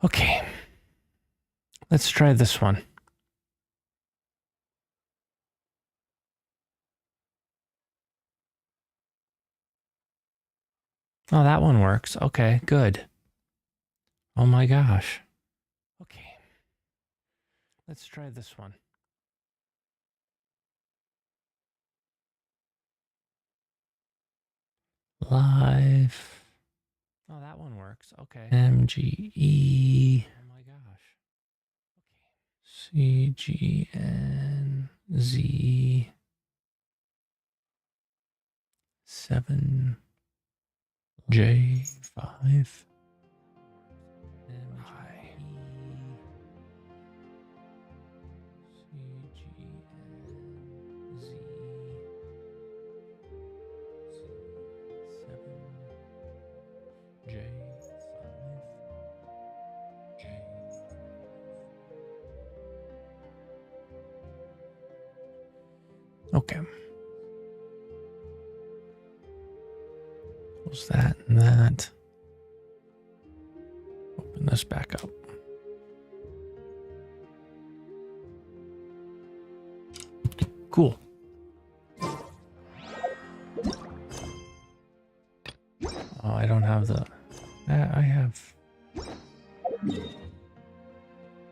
Okay. Let's try this one. Oh, that one works. Okay, good. Oh my gosh. Okay. Let's try this one. Live. Oh, that one works. Okay. MGE. Oh my gosh. Okay. CGNZ 7J5. Okay. Close that and that. Open this back up. Cool. Oh, I don't have the... I have...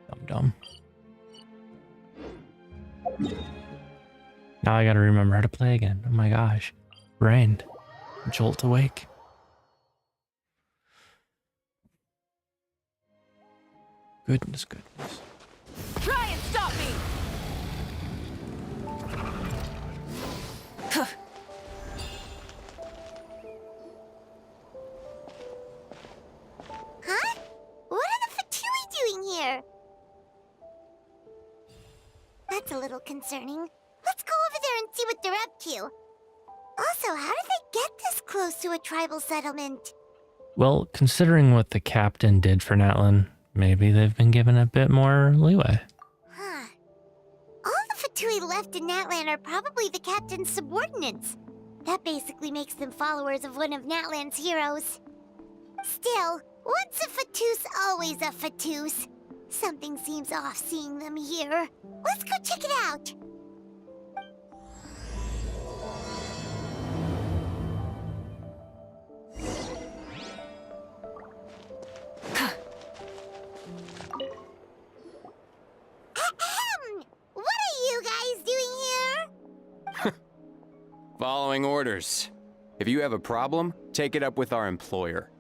Dum-dum. Now I gotta remember how to play again. Oh my gosh. Brain. Jolt awake. Goodness. Try and stop me! Huh? What are the Fatui doing here? That's a little concerning. Let's go over there and see what they're up to. Also, how did they get this close to a tribal settlement? Well, considering what the captain did for Natlin, maybe they've been given a bit more leeway. Huh. All the Fatui left in Natlan are probably the captain's subordinates. That basically makes them followers of one of Natlan's heroes. Still, once a Fatus, always a Fatus. Something seems off seeing them here. Let's go check it out. Ahem! What are you guys doing here? Following orders. If you have a problem, take it up with our employer.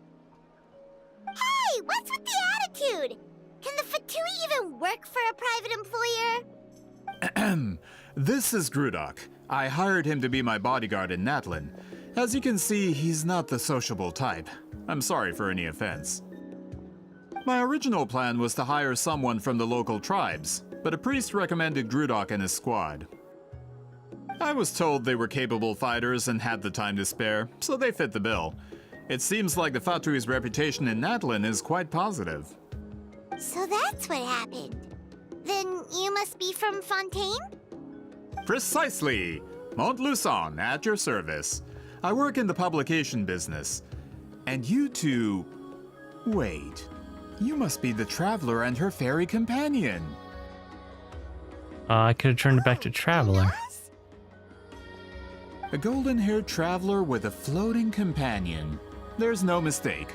Hey, what's with the attitude? Can the Fatui even work for a private employer? This is Grudok. I hired him to be my bodyguard in Natlin. As you can see, he's not the sociable type. I'm sorry for any offense. My original plan was to hire someone from the local tribes, but a priest recommended Grudok and his squad. I was told they were capable fighters and had the time to spare, so they fit the bill. It seems like the Fatui's reputation in Natlin is quite positive. So that's what happened. Then you must be from Fontaine? Precisely! Montluçon, at your service. I work in the publication business. And you two... Wait. You must be the traveler and her fairy companion. I could have turned it back to Traveler. Yes? A golden-haired traveler with a floating companion. There's no mistake.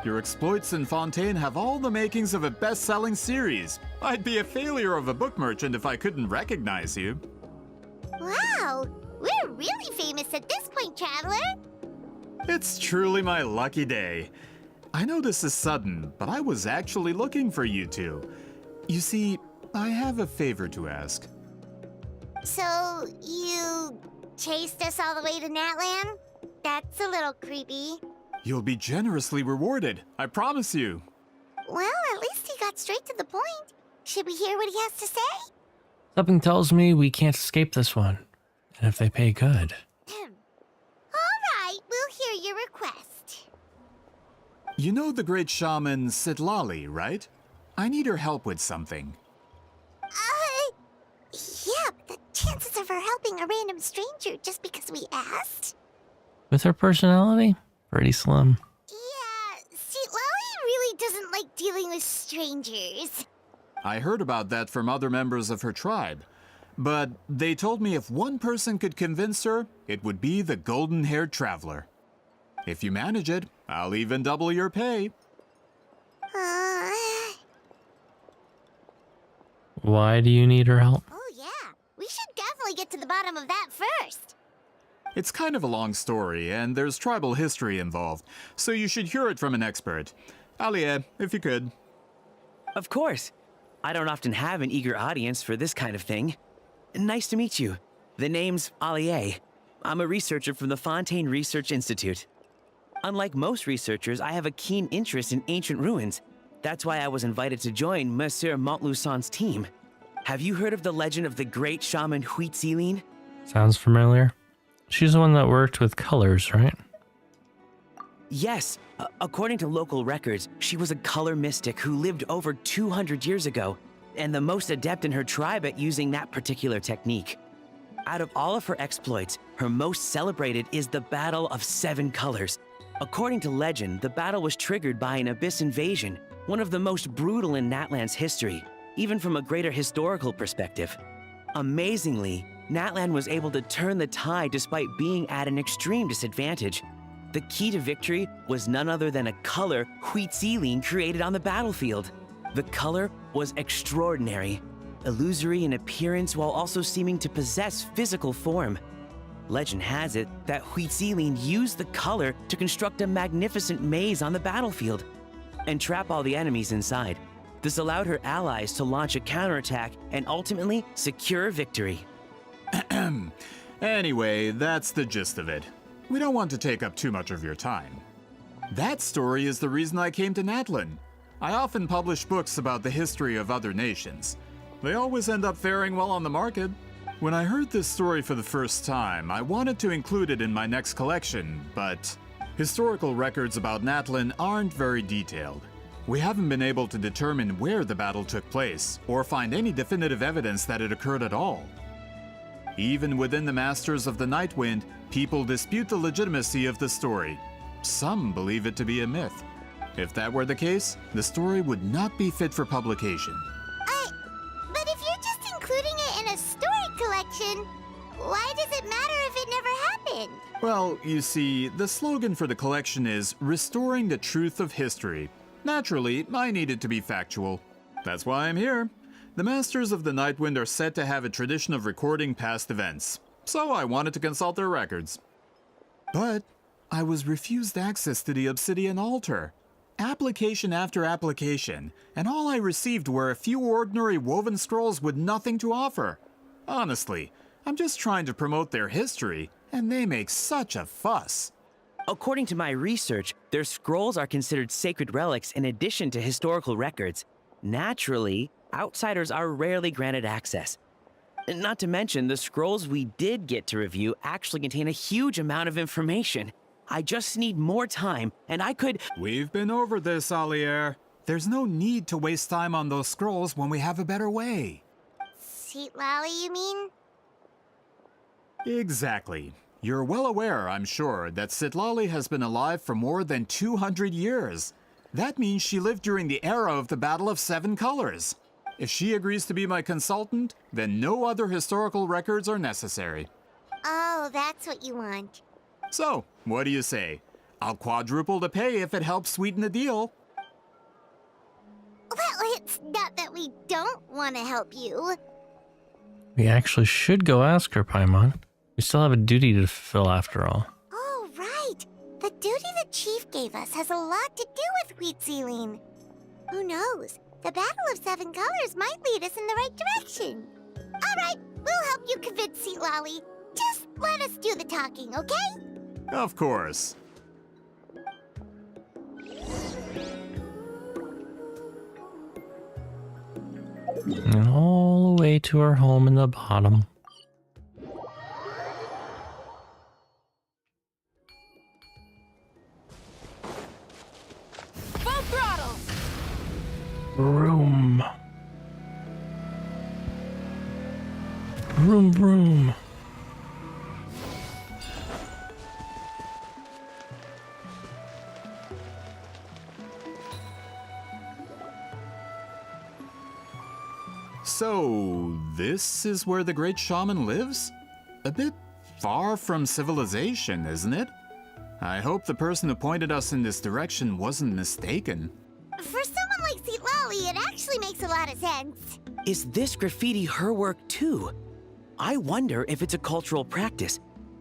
Your exploits in Fontaine have all the makings of a best-selling series. I'd be a failure of a book merchant if I couldn't recognize you. Wow! We're really famous at this point, Traveler! It's truly my lucky day. I know this is sudden, but I was actually looking for you two. You see, I have a favor to ask. So, you chased us all the way to Natlan? That's a little creepy. You'll be generously rewarded, I promise you. Well, at least he got straight to the point. Should we hear what he has to say? Something tells me we can't escape this one. And if they pay good. Alright, we'll hear your request. You know the great shaman Sitlali, right? I need her help with something. Yeah, but the chances of her helping a random stranger just because we asked? With her personality, pretty slim. Yeah, see, Lolly really doesn't like dealing with strangers. I heard about that from other members of her tribe. But they told me if one person could convince her, it would be the golden-haired traveler. If you manage it, I'll even double your pay. Uh, Why do you need her help? oh yeah, we should definitely get to the bottom of that first. It's kind of a long story, and there's tribal history involved, so you should hear it from an expert. Alie, if you could. Of course. I don't often have an eager audience for this kind of thing. Nice to meet you. The name's Alie. I'm a researcher from the Fontaine Research Institute. Unlike most researchers, I have a keen interest in ancient ruins. That's why I was invited to join Monsieur Montluçon's team. Have you heard of the legend of the great shaman Itzle? Sounds familiar. She's the one that worked with colors, right? Yes. According to local records, she was a color mystic who lived over 200 years ago, and the most adept in her tribe at using that particular technique. Out of all of her exploits, her most celebrated is the Battle of Seven Colors. According to legend, the battle was triggered by an abyss invasion, one of the most brutal in Natlan's history, even from a greater historical perspective. Amazingly, Natlan was able to turn the tide despite being at an extreme disadvantage. The key to victory was none other than a color Itzle created on the battlefield. The color was extraordinary, illusory in appearance while also seeming to possess physical form. Legend has it that Itzle used the color to construct a magnificent maze on the battlefield and trap all the enemies inside. This allowed her allies to launch a counterattack and ultimately secure victory. Anyway, that's the gist of it. We don't want to take up too much of your time. That story is the reason I came to Natlan. I often publish books about the history of other nations. They always end up faring well on the market. When I heard this story for the first time, I wanted to include it in my next collection, but historical records about Natlan aren't very detailed. We haven't been able to determine where the battle took place, or find any definitive evidence that it occurred at all. Even within the Masters of the Nightwind, people dispute the legitimacy of the story. Some believe it to be a myth. If that were the case, the story would not be fit for publication. But if you're just including it in a story collection, why does it matter if it never happened? Well, you see, the slogan for the collection is Restoring the Truth of History. Naturally, I need it to be factual. That's why I'm here. The Masters of the Nightwind are said to have a tradition of recording past events, so I wanted to consult their records. But I was refused access to the Obsidian Altar. Application after application, and all I received were a few ordinary woven scrolls with nothing to offer. Honestly, I'm just trying to promote their history, and they make such a fuss. According to my research, their scrolls are considered sacred relics in addition to historical records. Naturally, outsiders are rarely granted access. Not to mention, the scrolls we did get to review actually contain a huge amount of information. I just need more time, and I could— We've been over this, Alier. There's no need to waste time on those scrolls when we have a better way. Seat Lally, you mean? Exactly. You're well aware, I'm sure, that Sitlali has been alive for more than 200 years. That means she lived during the era of the Battle of Seven Colors. If she agrees to be my consultant, then no other historical records are necessary. Oh, that's what you want. So, what do you say? I'll quadruple the pay if it helps sweeten the deal. Well, it's not that we don't want to help you. We actually should go ask her, Paimon. We still have a duty to fulfill after all. Oh, right. The duty the chief gave us has a lot to do with Wheatsealing. Who knows? The Battle of Seven Colors might lead us in the right direction. All right, we'll help you convince Seat Lolly. Just let us do the talking, okay? Of course. And all the way to our home in the bottom. Full throttle! Vroom. Vroom, vroom. So, this is where the great shaman lives? A bit far from civilization, isn't it? I hope the person who pointed us in this direction wasn't mistaken. For someone like Itzle, it actually makes a lot of sense. Is this graffiti her work too? I wonder if it's a cultural practice.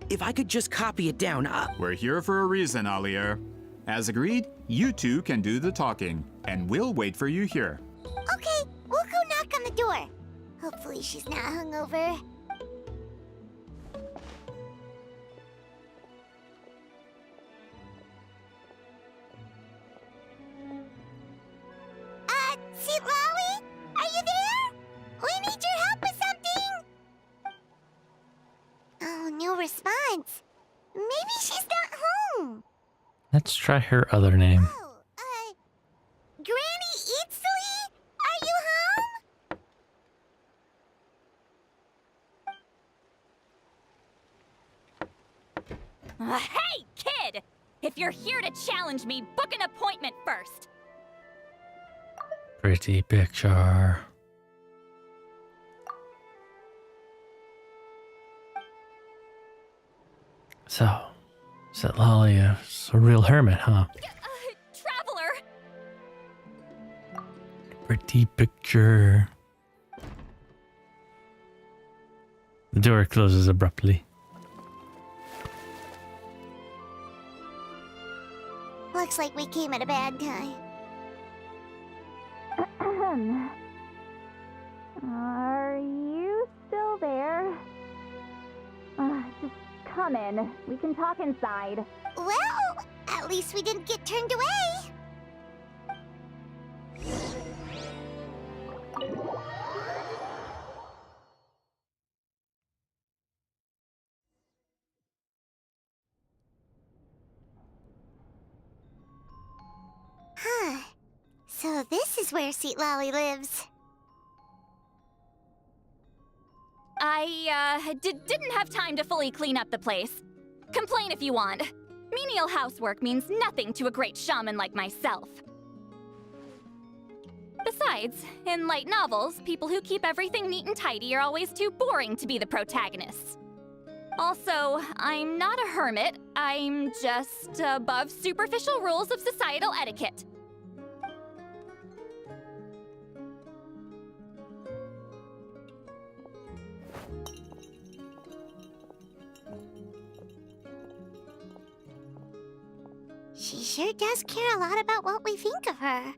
If I could just copy it down, We're here for a reason, Alier. As agreed, you two can do the talking, and we'll wait for you here. Okay, we'll go knock on the door. Hopefully she's not hungover. Itzle? Are you there? We need your help with something! Oh, no response. Maybe she's not home. Let's try her other name. Oh, Granny Itzle? Are you home? Hey, kid! If you're here to challenge me, book an appointment first. Pretty picture. So, Itzle is a real hermit, huh? Traveler! Pretty picture. The door closes abruptly. Looks like we came at a bad time. Are you still there? Just come in. We can talk inside. Well, at least we didn't get turned away. Huh. So this is where Itzle lives. I didn't have time to fully clean up the place. Complain if you want. Menial housework means nothing to a great shaman like myself. Besides, in light novels, people who keep everything neat and tidy are always too boring to be the protagonists. Also, I'm not a hermit. I'm just above superficial rules of societal etiquette. She sure does care a lot about what we think of her.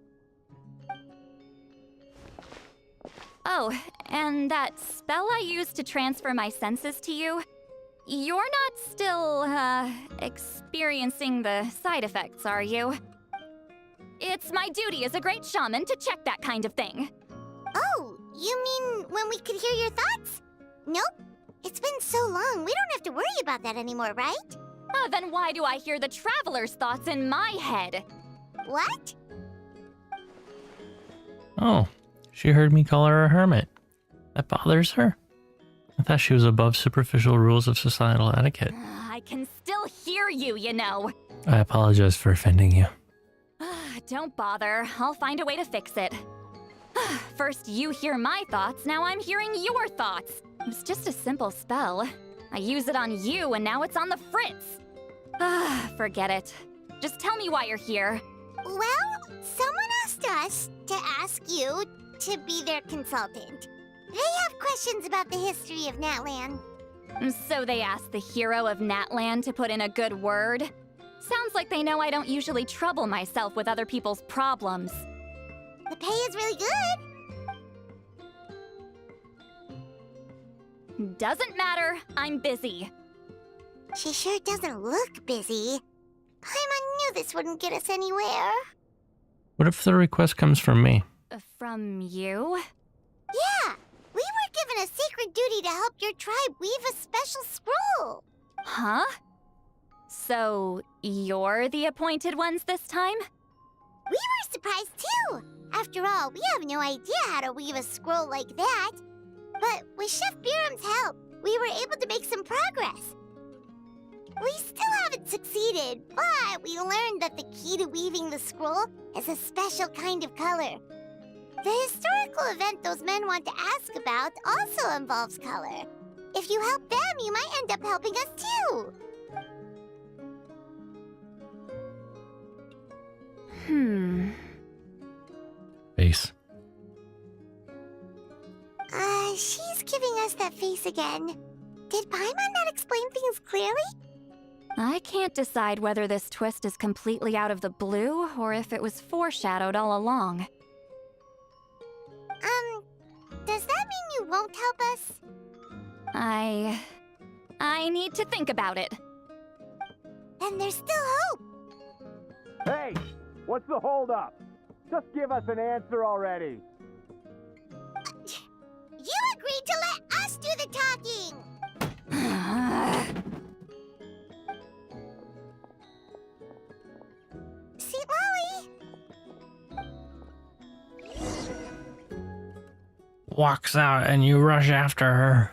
Oh, and that spell I used to transfer my senses to you, you're not still, experiencing the side effects, are you? It's my duty as a great shaman to check that kind of thing. Oh, you mean when we could hear your thoughts? Nope. It's been so long, we don't have to worry about that anymore, right? Then why do I hear the traveler's thoughts in my head? What? Oh, she heard me call her a hermit. That bothers her? I thought she was above superficial rules of societal etiquette. I can still hear you, you know. I apologize for offending you. Don't bother. I'll find a way to fix it. First you hear my thoughts, now I'm hearing your thoughts. It was just a simple spell. I use it on you and now it's on the fritz. Forget it. Just tell me why you're here. Well, someone asked us to ask you to be their consultant. They have questions about the history of Natlan. So they asked the hero of Natlan to put in a good word? Sounds like they know I don't usually trouble myself with other people's problems. The pay is really good. Doesn't matter, I'm busy. She sure doesn't look busy. Paimon knew this wouldn't get us anywhere. What if the request comes from me? From you? Yeah, we were given a sacred duty to help your tribe weave a special scroll. Huh? So, you're the appointed ones this time? We were surprised too. After all, we have no idea how to weave a scroll like that. But with Chef Biram's help, we were able to make some progress. We still haven't succeeded, but we learned that the key to weaving the scroll is a special kind of color. The historical event those men want to ask about also involves color. If you help them, you might end up helping us too. Face. She's giving us that face again. Did Paimon not explain things clearly? I can't decide whether this twist is completely out of the blue or if it was foreshadowed all along. Does that mean you won't help us? I need to think about it. And there's still hope. Hey, what's the holdup? Just give us an answer already. You agreed to let us do the talking! Sweet Lolly! Walks out and you rush after her.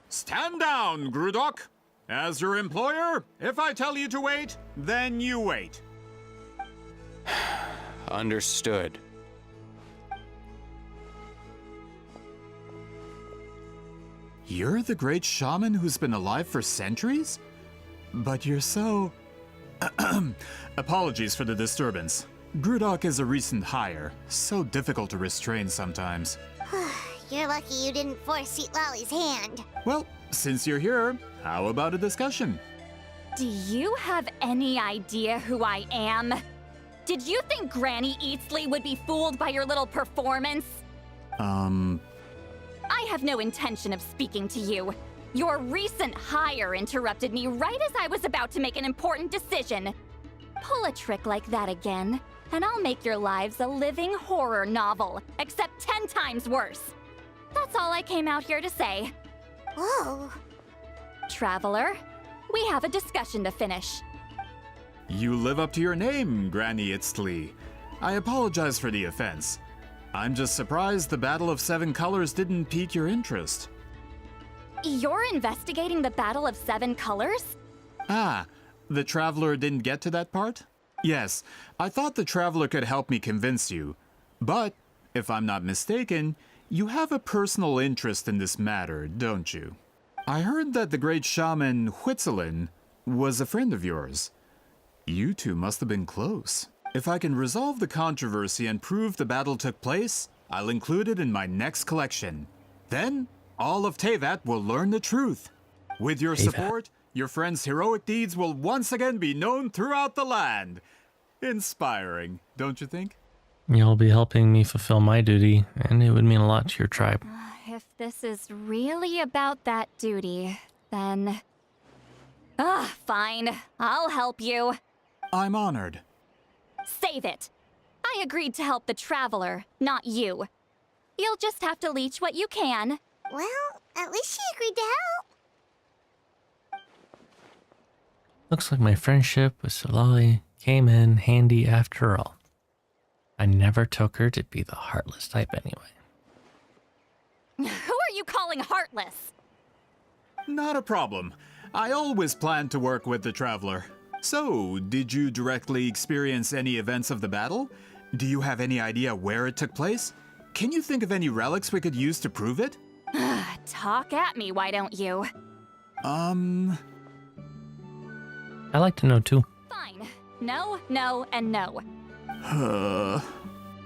Stand down, Grudok. As your employer, if I tell you to wait, then you wait. Understood. You're the great shaman who's been alive for centuries? But you're so... Apologies for the disturbance. Grudok is a recent hire, so difficult to restrain sometimes. You're lucky you didn't force Sweet Lolly's hand. Well, since you're here, how about a discussion? Do you have any idea who I am? Did you think Granny Itzle would be fooled by your little performance? I have no intention of speaking to you. Your recent hire interrupted me right as I was about to make an important decision. Pull a trick like that again, and I'll make your lives a living horror novel, except 10 times worse. That's all I came out here to say. Whoa. Traveler, we have a discussion to finish. You live up to your name, Granny Itzle. I apologize for the offense. I'm just surprised the Battle of Seven Colors didn't pique your interest. You're investigating the Battle of Seven Colors? Ah, the Traveler didn't get to that part? Yes, I thought the Traveler could help me convince you. But, if I'm not mistaken, you have a personal interest in this matter, don't you? I heard that the great shaman Itzle was a friend of yours. You two must have been close. If I can resolve the controversy and prove the battle took place, I'll include it in my next collection. Then, all of Teyvat will learn the truth. With your support, your friend's heroic deeds will once again be known throughout the land. Inspiring, don't you think? You'll be helping me fulfill my duty, and it would mean a lot to your tribe. If this is really about that duty, then... fine. I'll help you. I'm honored. Save it. I agreed to help the Traveler, not you. You'll just have to leech what you can. Well, at least she agreed to help. Looks like my friendship with Solali came in handy after all. I never took her to be the heartless type anyway. Who are you calling heartless? Not a problem. I always planned to work with the Traveler. So, did you directly experience any events of the battle? Do you have any idea where it took place? Can you think of any relics we could use to prove it? Talk at me, why don't you? I like to know too. Fine. No, no, and no.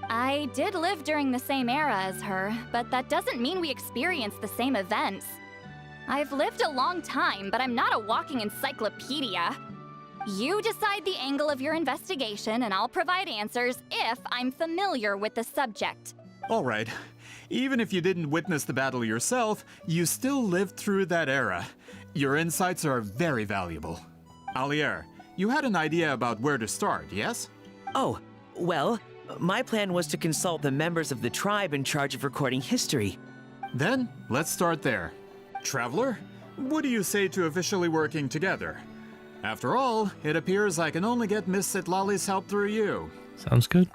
I did live during the same era as her, but that doesn't mean we experienced the same events. I've lived a long time, but I'm not a walking encyclopedia. You decide the angle of your investigation, and I'll provide answers if I'm familiar with the subject. All right. Even if you didn't witness the battle yourself, you still lived through that era. Your insights are very valuable. Alier, you had an idea about where to start, yes? Oh, well, my plan was to consult the members of the tribe in charge of recording history. Then, let's start there. Traveler, what do you say to officially working together? After all, it appears I can only get Miss Sitlali's help through you. Sounds good.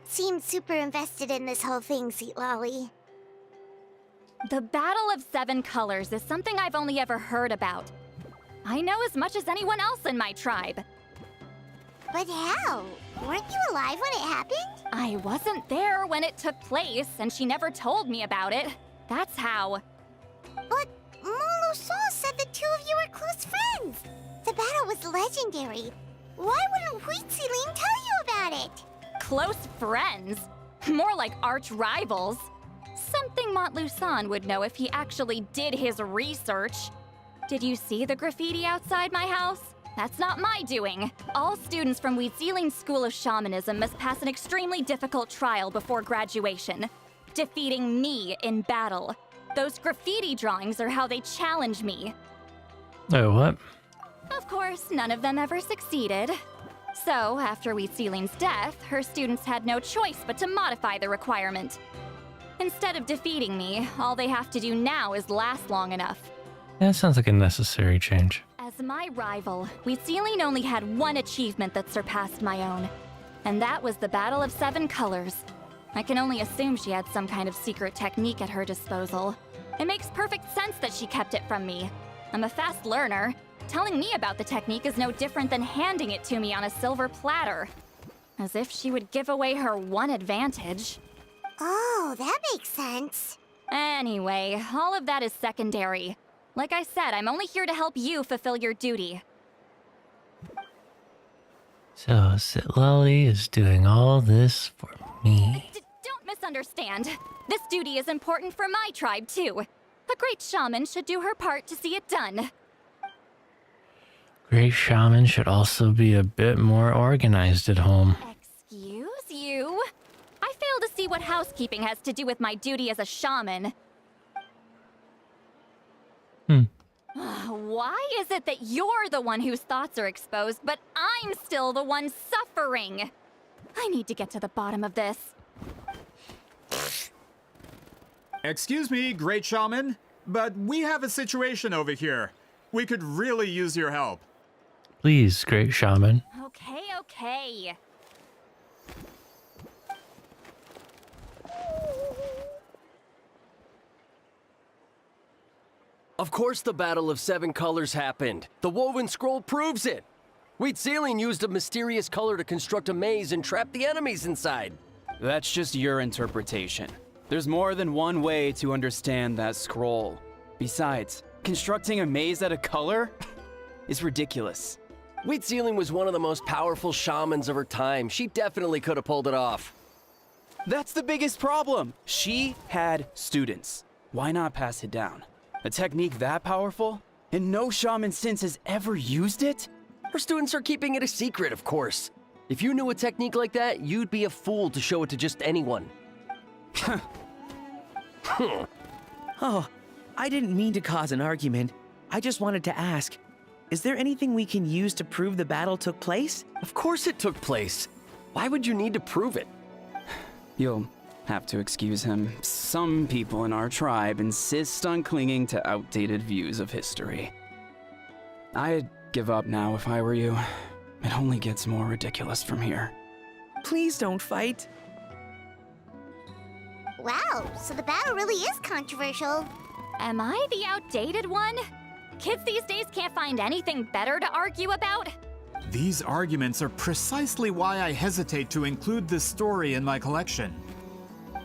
seem super invested in this whole thing, Sweet Lolly. The Battle of Seven Colors is something I've only ever heard about. I know as much as anyone else in my tribe. But how? Weren't you alive when it happened? I wasn't there when it took place, and she never told me about it. That's how. But Molo Saw said the two of you were close friends. The battle was legendary. Why wouldn't Huitziling tell you about it? Close friends? More like arch rivals. Something Montluçon would know if he actually did his research. Did you see the graffiti outside my house? That's not my doing. All students from Huitziling's School of Shamanism must pass an extremely difficult trial before graduation, defeating me in battle. Those graffiti drawings are how they challenge me. Oh, what? Of course, none of them ever succeeded. So, after Huitziling's death, her students had no choice but to modify the requirement. Instead of defeating me, all they have to do now is last long enough. That sounds like a necessary change. As my rival, Huitziling only had one achievement that surpassed my own, and that was the Battle of Seven Colors. I can only assume she had some kind of secret technique at her disposal. It makes perfect sense that she kept it from me. I'm a fast learner. Telling me about the technique is no different than handing it to me on a silver platter. As if she would give away her one advantage. Oh, that makes sense. Anyway, all of that is secondary. Like I said, I'm only here to help you fulfill your duty. So, Sitlali is doing all this for me. Don't misunderstand. This duty is important for my tribe, too. A great shaman should do her part to see it done. Great shaman should also be a bit more organized at home. Excuse you? I fail to see what housekeeping has to do with my duty as a shaman. Why is it that you're the one whose thoughts are exposed, but I'm still the one suffering? I need to get to the bottom of this. Excuse me, Great Shaman, but we have a situation over here. We could really use your help. Please, great shaman. Okay. Of course the Battle of Seven Colors happened. The woven scroll proves it. Huitziling used a mysterious color to construct a maze and trap the enemies inside. That's just your interpretation. There's more than one way to understand that scroll. Besides, constructing a maze out of color is ridiculous. Huitziling was one of the most powerful shamans of her time. She definitely could have pulled it off. That's the biggest problem. She had students. Why not pass it down? A technique that powerful? And no shaman since has ever used it? Her students are keeping it a secret, of course. If you knew a technique like that, you'd be a fool to show it to just anyone. Oh, I didn't mean to cause an argument. I just wanted to ask, is there anything we can use to prove the battle took place? Of course it took place. Why would you need to prove it? You'll have to excuse him. Some people in our tribe insist on clinging to outdated views of history. I'd give up now if I were you. It only gets more ridiculous from here. Please don't fight. Wow, so the battle really is controversial. Am I the outdated one? Kids these days can't find anything better to argue about? These arguments are precisely why I hesitate to include this story in my collection.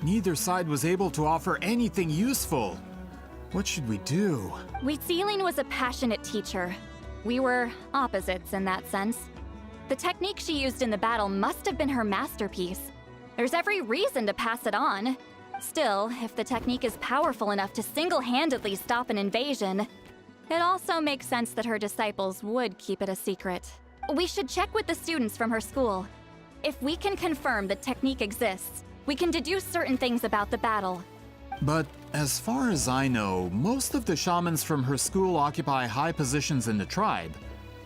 Neither side was able to offer anything useful. What should we do? Huitziling was a passionate teacher. We were opposites in that sense. The technique she used in the battle must have been her masterpiece. There's every reason to pass it on. Still, if the technique is powerful enough to single-handedly stop an invasion, it also makes sense that her disciples would keep it a secret. We should check with the students from her school. If we can confirm the technique exists, we can deduce certain things about the battle. But as far as I know, most of the shamans from her school occupy high positions in the tribe.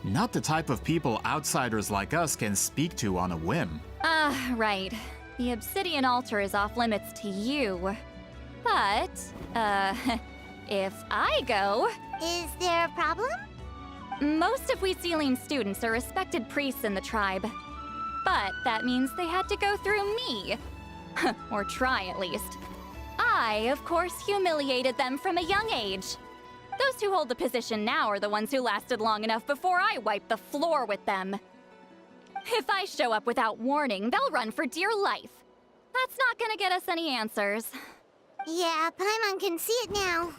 Not the type of people outsiders like us can speak to on a whim. Right. The obsidian altar is off limits to you. But, if I go... Is there a problem? Most of Huitziling's students are respected priests in the tribe. But that means they had to go through me. Or try, at least. I, of course, humiliated them from a young age. Those who hold the position now are the ones who lasted long enough before I wiped the floor with them. If I show up without warning, they'll run for dear life. That's not gonna get us any answers. Yeah, Paimon can see it now.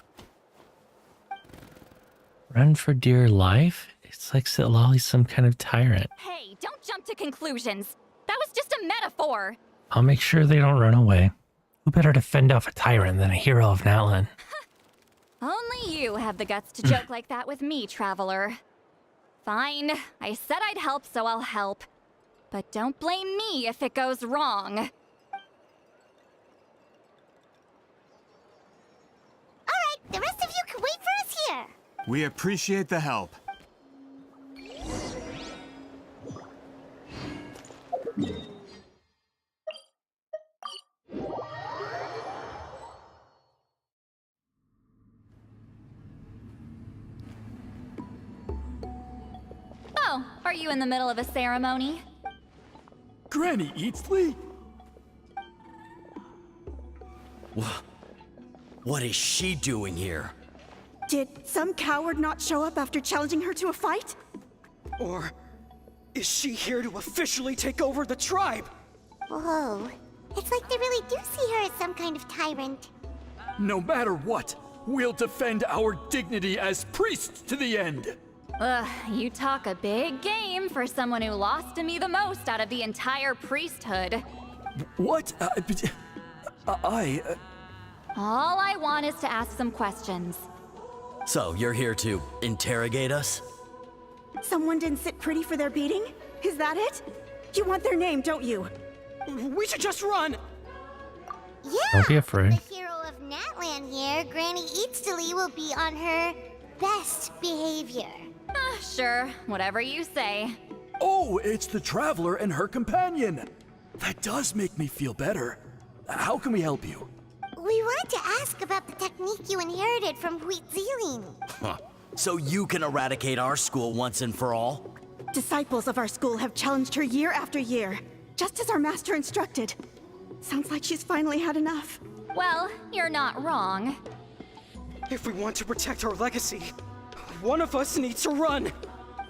Run for dear life? It's like Lolly's some kind of tyrant. Hey, don't jump to conclusions. That was just a metaphor. I'll make sure they don't run away. Who better to fend off a tyrant than a hero of Natlan? Only you have the guts to joke like that with me, Traveler. Fine, I said I'd help, so I'll help. But don't blame me if it goes wrong. Alright, the rest of you can wait for us here. We appreciate the help. Oh, are you in the middle of a ceremony? Granny Itzle? What is she doing here? Did some coward not show up after challenging her to a fight? Or is she here to officially take over the tribe? Whoa. It's like they really do see her as some kind of tyrant. No matter what, we'll defend our dignity as priests to the end. Ugh, you talk a big game for someone who lost to me the most out of the entire priesthood. What? All I want is to ask some questions. So, you're here to interrogate us? Someone didn't sit pretty for their beating? Is that it? You want their name, don't you? We should just run! Yeah! Don't be afraid. The hero of Natlan here, Granny Itzle, will be on her best behavior. Sure, whatever you say. Oh, it's the Traveler and her companion! That does make me feel better. How can we help you? We wanted to ask about the technique you inherited from Itzle. Huh. So you can eradicate our school once and for all? Disciples of our school have challenged her year after year, just as our master instructed. Sounds like she's finally had enough. Well, you're not wrong. If we want to protect our legacy, one of us needs to run!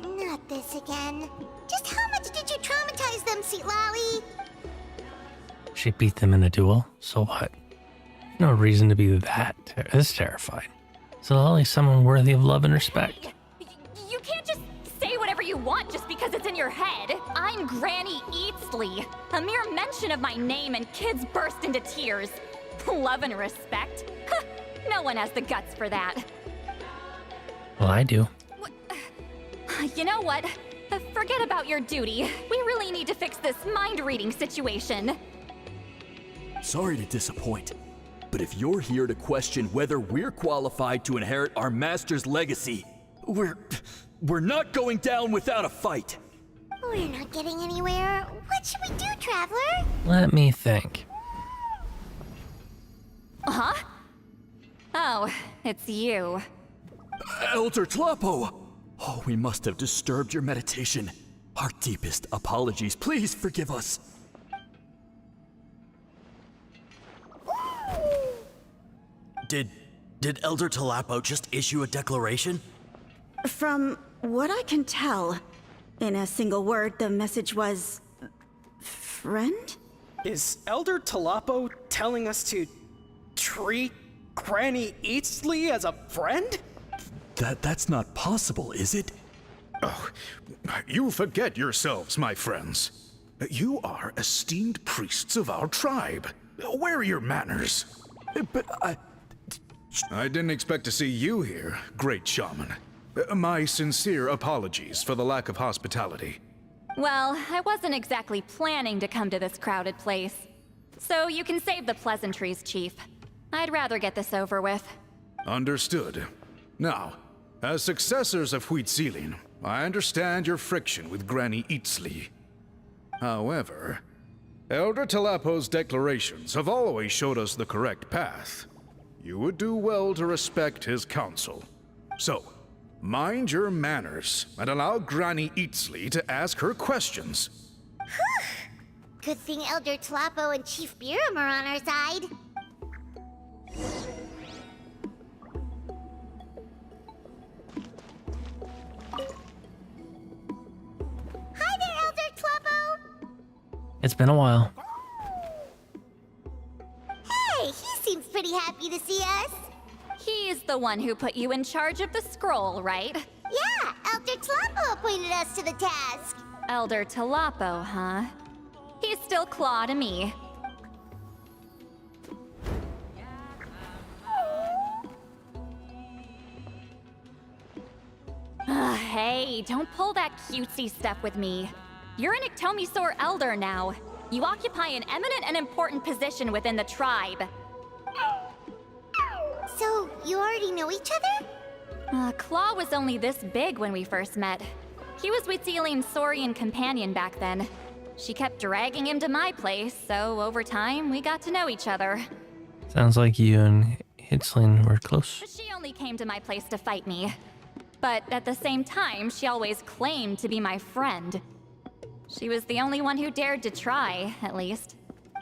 Not this again. Just how much did you traumatize them, Lolly? She beat them in a duel, so what? No reason to be this terrified. Lolly's someone worthy of love and respect. You can't just say whatever you want just because it's in your head. I'm Granny Itzle. A mere mention of my name and kids burst into tears. Love and respect? No one has the guts for that. Well, I do. You know what? Forget about your duty. We really need to fix this mind-reading situation. Sorry to disappoint, but if you're here to question whether we're qualified to inherit our master's legacy, we're not going down without a fight. We're not getting anywhere. What should we do, Traveler? Let me think. Huh? Oh, it's you. Elder Tlapo! Oh, we must have disturbed your meditation. Our deepest apologies. Please forgive us. Did Elder Tlapo just issue a declaration? From what I can tell, in a single word, the message was... friend? Is Elder Tlapo telling us to treat Granny Itzle as a friend? That's not possible, is it? Oh, you forget yourselves, my friends. You are esteemed priests of our tribe. Where are your manners? But I didn't expect to see you here, great shaman. My sincere apologies for the lack of hospitality. Well, I wasn't exactly planning to come to this crowded place. So you can save the pleasantries, Chief. I'd rather get this over with. Understood. Now, as successors of Itzle, I understand your friction with Granny Itzle. However, Elder Tlapo's declarations have always showed us the correct path. You would do well to respect his counsel. So, mind your manners and allow Granny Itzle to ask her questions. Good thing Elder Tlapo and Chief Biram are on our side. Hi there, Elder Tlapo! It's been a while. Hey, he seems pretty happy to see us. He's the one who put you in charge of the scroll, right? Yeah, Elder Tlapo appointed us to the task. Elder Tlapo, huh? He's still Claw to me. Hey, don't pull that cutesy stuff with me. You're an Iktomisaur Elder now. You occupy an eminent and important position within the tribe. So, you already know each other? Claw was only this big when we first met. He was Witzeline's Saurian companion back then. She kept dragging him to my place, so over time, we got to know each other. Sounds like you and Itzle were close. She only came to my place to fight me. But at the same time, she always claimed to be my friend. She was the only one who dared to try, at least.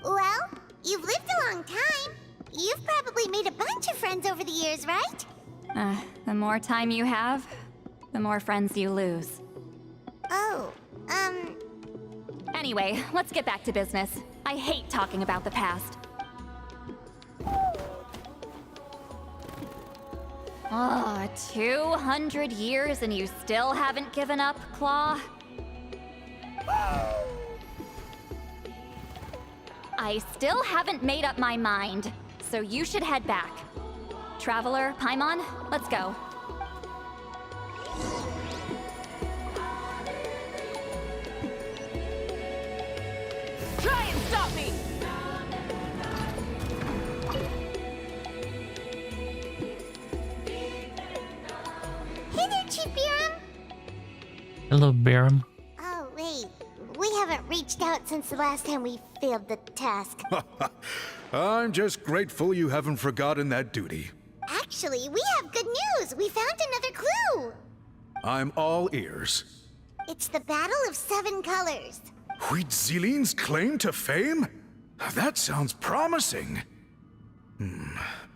Well, you've lived a long time. You've probably made a bunch of friends over the years, right? The more time you have, the more friends you lose. Oh, Anyway, let's get back to business. I hate talking about the past. Oh, 200 years and you still haven't given up, Claw? I still haven't made up my mind, so you should head back. Traveler, Paimon, let's go. Try and stop me! Hey there, Chief Biram. Hello, Biram. Oh, wait. We haven't reached out since the last time we failed the task. I'm just grateful you haven't forgotten that duty. Actually, we have good news. We found another clue. I'm all ears. It's the Battle of Seven Colors. Huitziline's claim to fame? That sounds promising.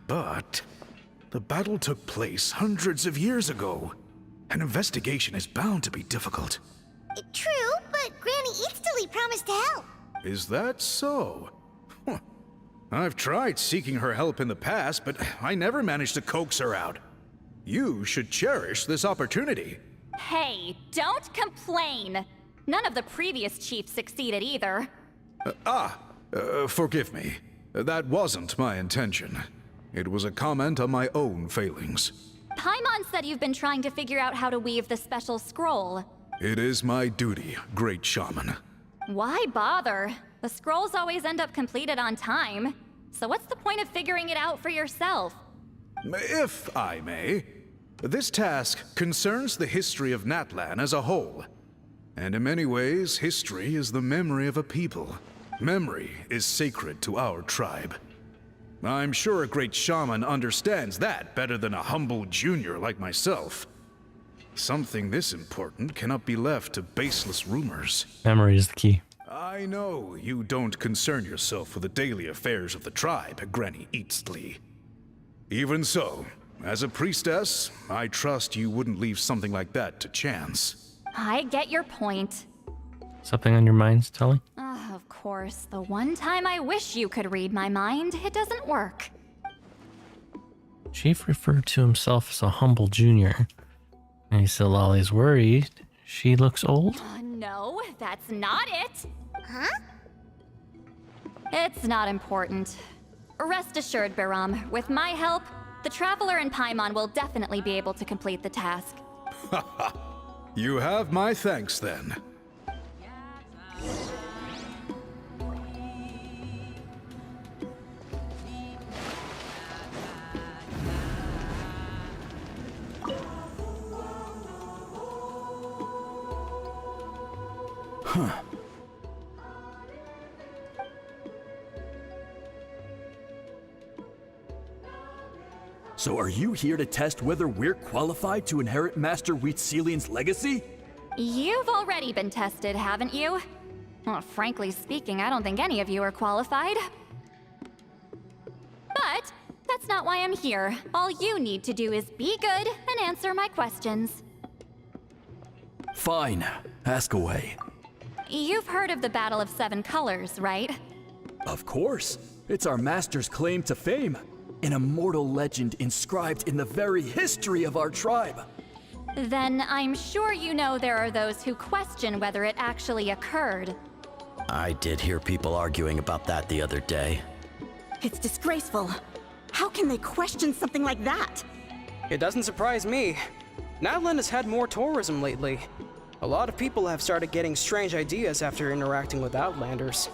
But the battle took place hundreds of years ago. An investigation is bound to be difficult. True, but Granny Itzle promised to help. Is that so? I've tried seeking her help in the past, but I never managed to coax her out. You should cherish this opportunity. Hey, don't complain! None of the previous chiefs succeeded either. Forgive me. That wasn't my intention. It was a comment on my own failings. Paimon said you've been trying to figure out how to weave the special scroll. It is my duty, great shaman. Why bother? The scrolls always end up completed on time. So what's the point of figuring it out for yourself? If I may, this task concerns the history of Natlan as a whole. And in many ways, history is the memory of a people. Memory is sacred to our tribe. I'm sure a great shaman understands that better than a humble junior like myself. Something this important cannot be left to baseless rumors. Memory is the key. I know you don't concern yourself with the daily affairs of the tribe, Granny Itzle. Even so, as a priestess, I trust you wouldn't leave something like that to chance. I get your point. Something on your mind, Tully? Of course, the one time I wish you could read my mind, it doesn't work. Chief referred to himself as a humble junior. And he said Lolly's worried. She looks old? No, that's not it. Huh? It's not important. Rest assured, Biram, with my help, the Traveler and Paimon will definitely be able to complete the task. You have my thanks then. Huh. So are you here to test whether we're qualified to inherit Master Witzeline's legacy? You've already been tested, haven't you? Well, frankly speaking, I don't think any of you are qualified. But that's not why I'm here. All you need to do is be good and answer my questions. Fine. Ask away. You've heard of the Battle of Seven Colors, right? Of course. It's our master's claim to fame. An immortal legend inscribed in the very history of our tribe. Then I'm sure you know there are those who question whether it actually occurred. I did hear people arguing about that the other day. It's disgraceful. How can they question something like that? It doesn't surprise me. Natlan has had more tourism lately. A lot of people have started getting strange ideas after interacting with Outlanders.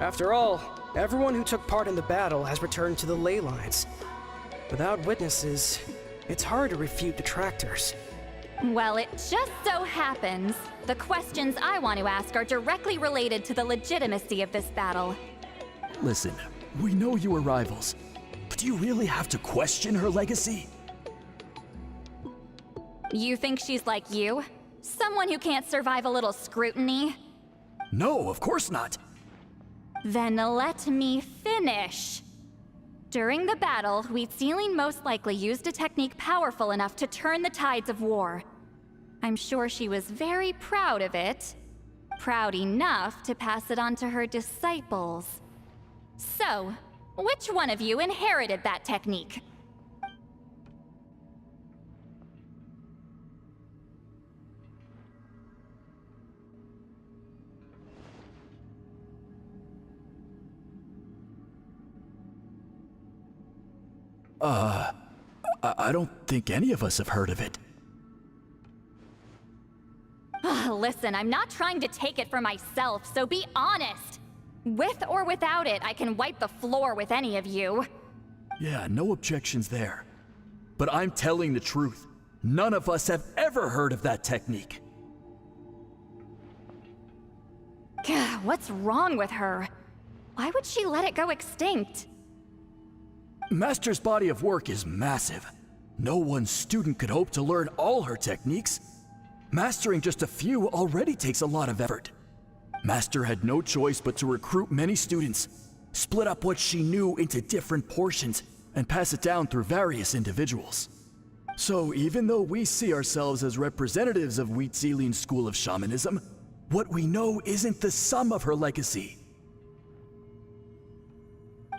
After all, everyone who took part in the battle has returned to the ley lines. Without witnesses, it's hard to refute detractors. Well, it just so happens the questions I want to ask are directly related to the legitimacy of this battle. Listen, we know you are rivals, but do you really have to question her legacy? You think she's like you? Someone who can't survive a little scrutiny? No, of course not. Then let me finish. During the battle, Itzle most likely used a technique powerful enough to turn the tides of war. I'm sure she was very proud of it. Proud enough to pass it on to her disciples. So, which one of you inherited that technique? I don't think any of us have heard of it. Listen, I'm not trying to take it for myself, so be honest. With or without it, I can wipe the floor with any of you. Yeah, no objections there. But I'm telling the truth. None of us have ever heard of that technique. What's wrong with her? Why would she let it go extinct? Master's body of work is massive. No one student could hope to learn all her techniques. Mastering just a few already takes a lot of effort. Master had no choice but to recruit many students, split up what she knew into different portions, and pass it down through various individuals. So even though we see ourselves as representatives of Itzle's school of shamanism, what we know isn't the sum of her legacy.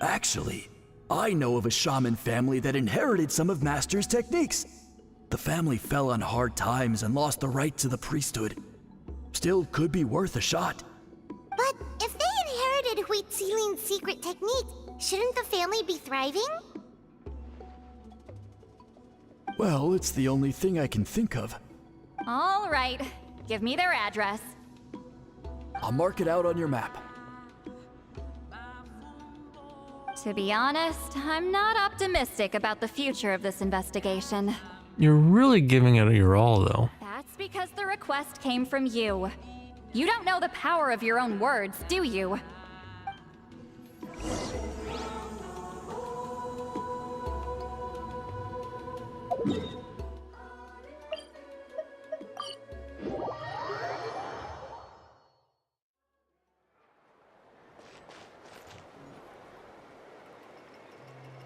Actually, I know of a shaman family that inherited some of Master's techniques. The family fell on hard times and lost the right to the priesthood. Still could be worth a shot. But if they inherited Itzle's secret technique, shouldn't the family be thriving? Well, it's the only thing I can think of. All right, give me their address. I'll mark it out on your map. To be honest, I'm not optimistic about the future of this investigation. You're really giving it your all, though. That's because the request came from you. You don't know the power of your own words, do you?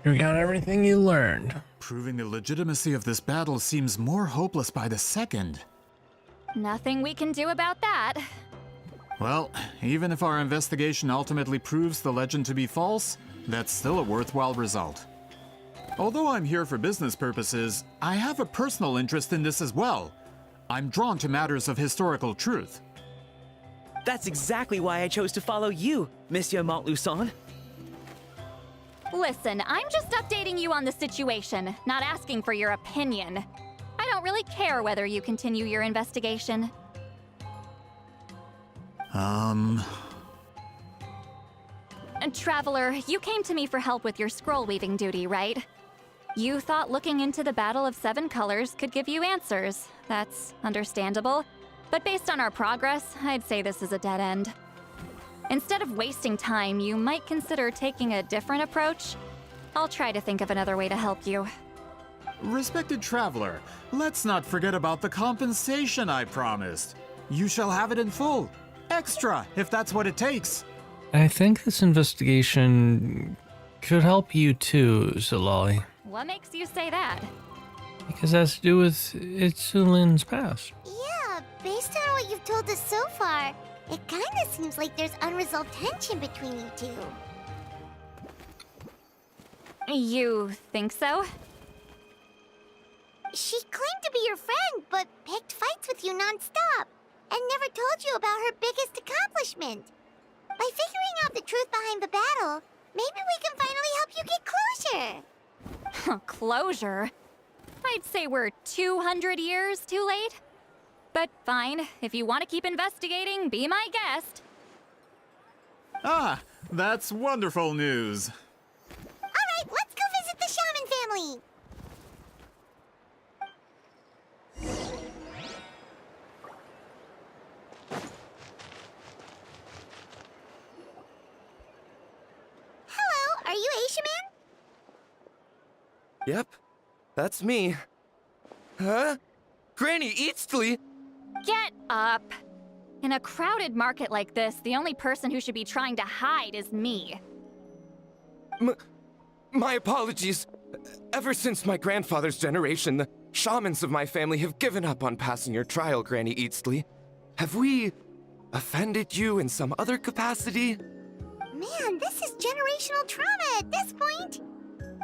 You got everything you learned. Proving the legitimacy of this battle seems more hopeless by the second. Nothing we can do about that. Well, even if our investigation ultimately proves the legend to be false, that's still a worthwhile result. Although I'm here for business purposes, I have a personal interest in this as well. I'm drawn to matters of historical truth. That's exactly why I chose to follow you, Monsieur Montluçon. Listen, I'm just updating you on the situation, not asking for your opinion. I don't really care whether you continue your investigation. And Traveler, you came to me for help with your scroll weaving duty, right? You thought looking into the Battle of Seven Colors could give you answers. That's understandable. But based on our progress, I'd say this is a dead end. Instead of wasting time, you might consider taking a different approach. I'll try to think of another way to help you. Respected Traveler, let's not forget about the compensation I promised. You shall have it in full. Extra, if that's what it takes. I think this investigation could help you too, Zalali. What makes you say that? Because it has to do with Itzulin's past. Yeah, based on what you've told us so far, it kinda seems like there's unresolved tension between you two. You think so? She claimed to be your friend, but picked fights with you non-stop, and never told you about her biggest accomplishment. By figuring out the truth behind the battle, maybe we can finally help you get closure. Closure? I'd say we're 200 years too late. But fine, if you want to keep investigating, be my guest. Ah, that's wonderful news. Alright, let's go visit the Shaman family! Hello, are you Aishaman? Yep, that's me. Huh? Granny Itzle? Get up! In a crowded market like this, the only person who should be trying to hide is me. My apologies. Ever since my grandfather's generation, the shamans of my family have given up on passing your trial, Granny Itzle. Have we offended you in some other capacity? Man, this is generational trauma at this point.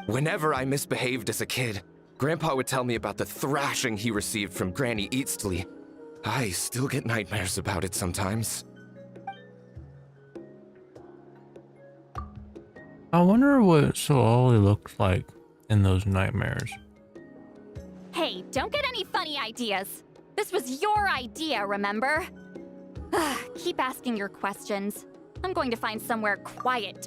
Whenever I misbehaved as a kid, Grandpa would tell me about the thrashing he received from Granny Itzle. I still get nightmares about it sometimes. I wonder what Zalali looked like in those nightmares. Hey, don't get any funny ideas. This was your idea, remember? Keep asking your questions. I'm going to find somewhere quiet.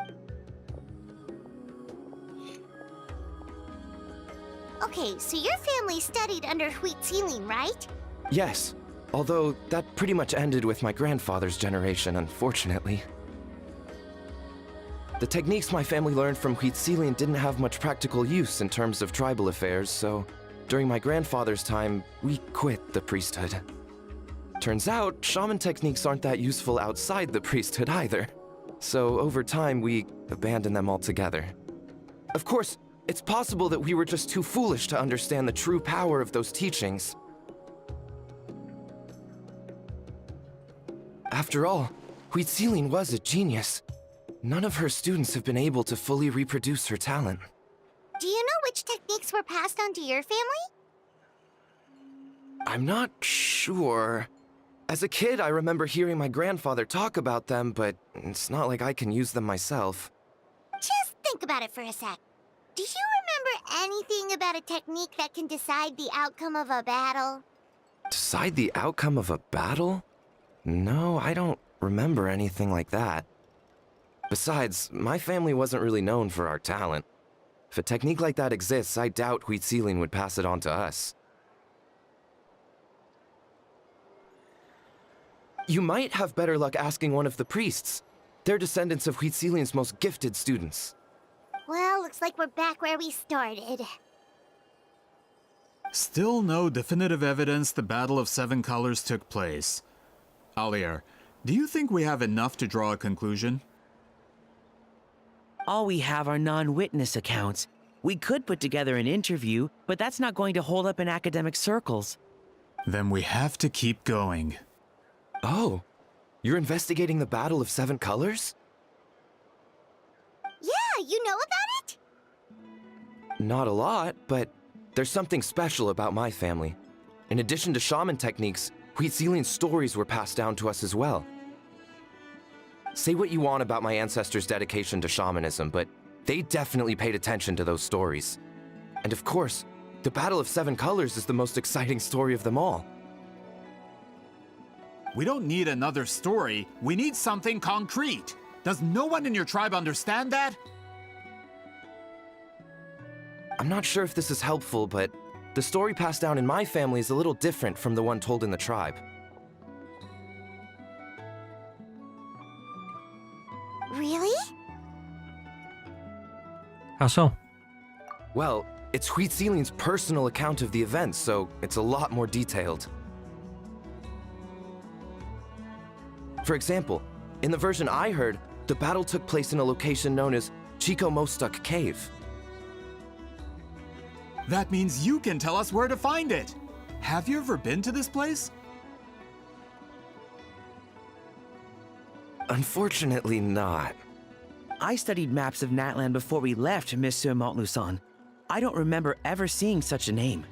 Okay, so your family studied under Itzle, right? Yes, although that pretty much ended with my grandfather's generation, unfortunately. The techniques my family learned from Itzle didn't have much practical use in terms of tribal affairs, so during my grandfather's time, we quit the priesthood. Turns out, shaman techniques aren't that useful outside the priesthood either. So over time, we abandoned them altogether. Of course, it's possible that we were just too foolish to understand the true power of those teachings. After all, Itzle was a genius. None of her students have been able to fully reproduce her talent. Do you know which techniques were passed on to your family? I'm not sure. As a kid, I remember hearing my grandfather talk about them, but it's not like I can use them myself. Just think about it for a sec. Do you remember anything about a technique that can decide the outcome of a battle? Decide the outcome of a battle? No, I don't remember anything like that. Besides, my family wasn't really known for our talent. If a technique like that exists, I doubt Itzle would pass it on to us. You might have better luck asking one of the priests. They're descendants of Itzle's most gifted students. Well, looks like we're back where we started. Still no definitive evidence the Battle of Seven Colors took place. Alier, do you think we have enough to draw a conclusion? All we have are non-witness accounts. We could put together an interview, but that's not going to hold up in academic circles. Then we have to keep going. Oh, you're investigating the Battle of Seven Colors? Yeah, you know about it? Not a lot, but there's something special about my family. In addition to shaman techniques, Itzle's stories were passed down to us as well. Say what you want about my ancestors' dedication to shamanism, but they definitely paid attention to those stories. And of course, the Battle of Seven Colors is the most exciting story of them all. We don't need another story. We need something concrete. Does no one in your tribe understand that? I'm not sure if this is helpful, but the story passed down in my family is a little different from the one told in the tribe. Really? How so? Well, it's Itzle's personal account of the events, so it's a lot more detailed. For example, in the version I heard, the battle took place in a location known as Chico Mostuk Cave. That means you can tell us where to find it. Have you ever been to this place? Unfortunately not. I studied maps of Natlan before we left, Monsieur Montluçon. I don't remember ever seeing such a name.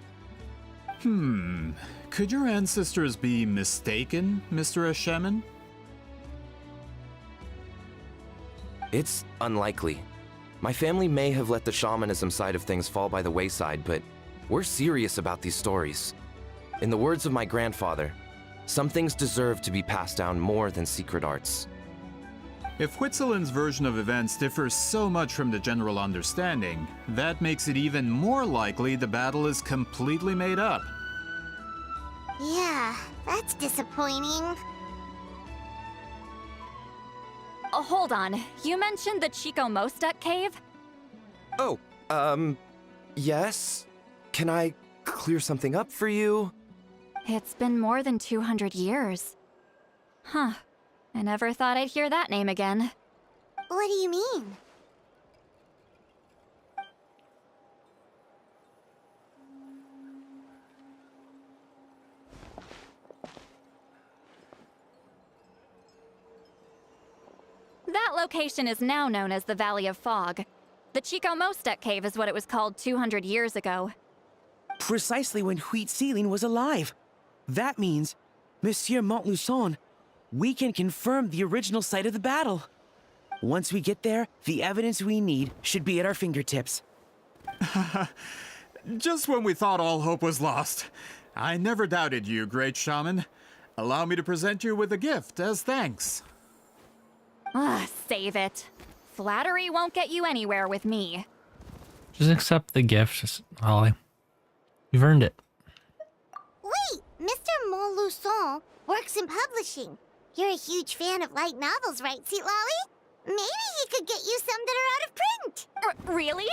Could your ancestors be mistaken, Mr. Ashemin? It's unlikely. My family may have let the shamanism side of things fall by the wayside, but we're serious about these stories. In the words of my grandfather, some things deserve to be passed down more than secret arts. If Whitzelin's version of events differs so much from the general understanding, that makes it even more likely the battle is completely made up. Yeah, that's disappointing. Oh, hold on. You mentioned the Chico Mostuk cave? Oh, yes? Can I clear something up for you? It's been more than 200 years. Huh. I never thought I'd hear that name again. What do you mean? That location is now known as the Valley of Fog. The Chico Mostuk cave is what it was called 200 years ago. Precisely when Huitziline was alive. That means, Monsieur Montluçon, we can confirm the original site of the battle. Once we get there, the evidence we need should be at our fingertips. Just when we thought all hope was lost. I never doubted you, great shaman. Allow me to present you with a gift as thanks. Save it. Flattery won't get you anywhere with me. Just accept the gift, Holly. You've earned it. Wait, Mr. Montluçon works in publishing. You're a huge fan of light novels, right, Itzle? Maybe he could get you some that are out of print. Really?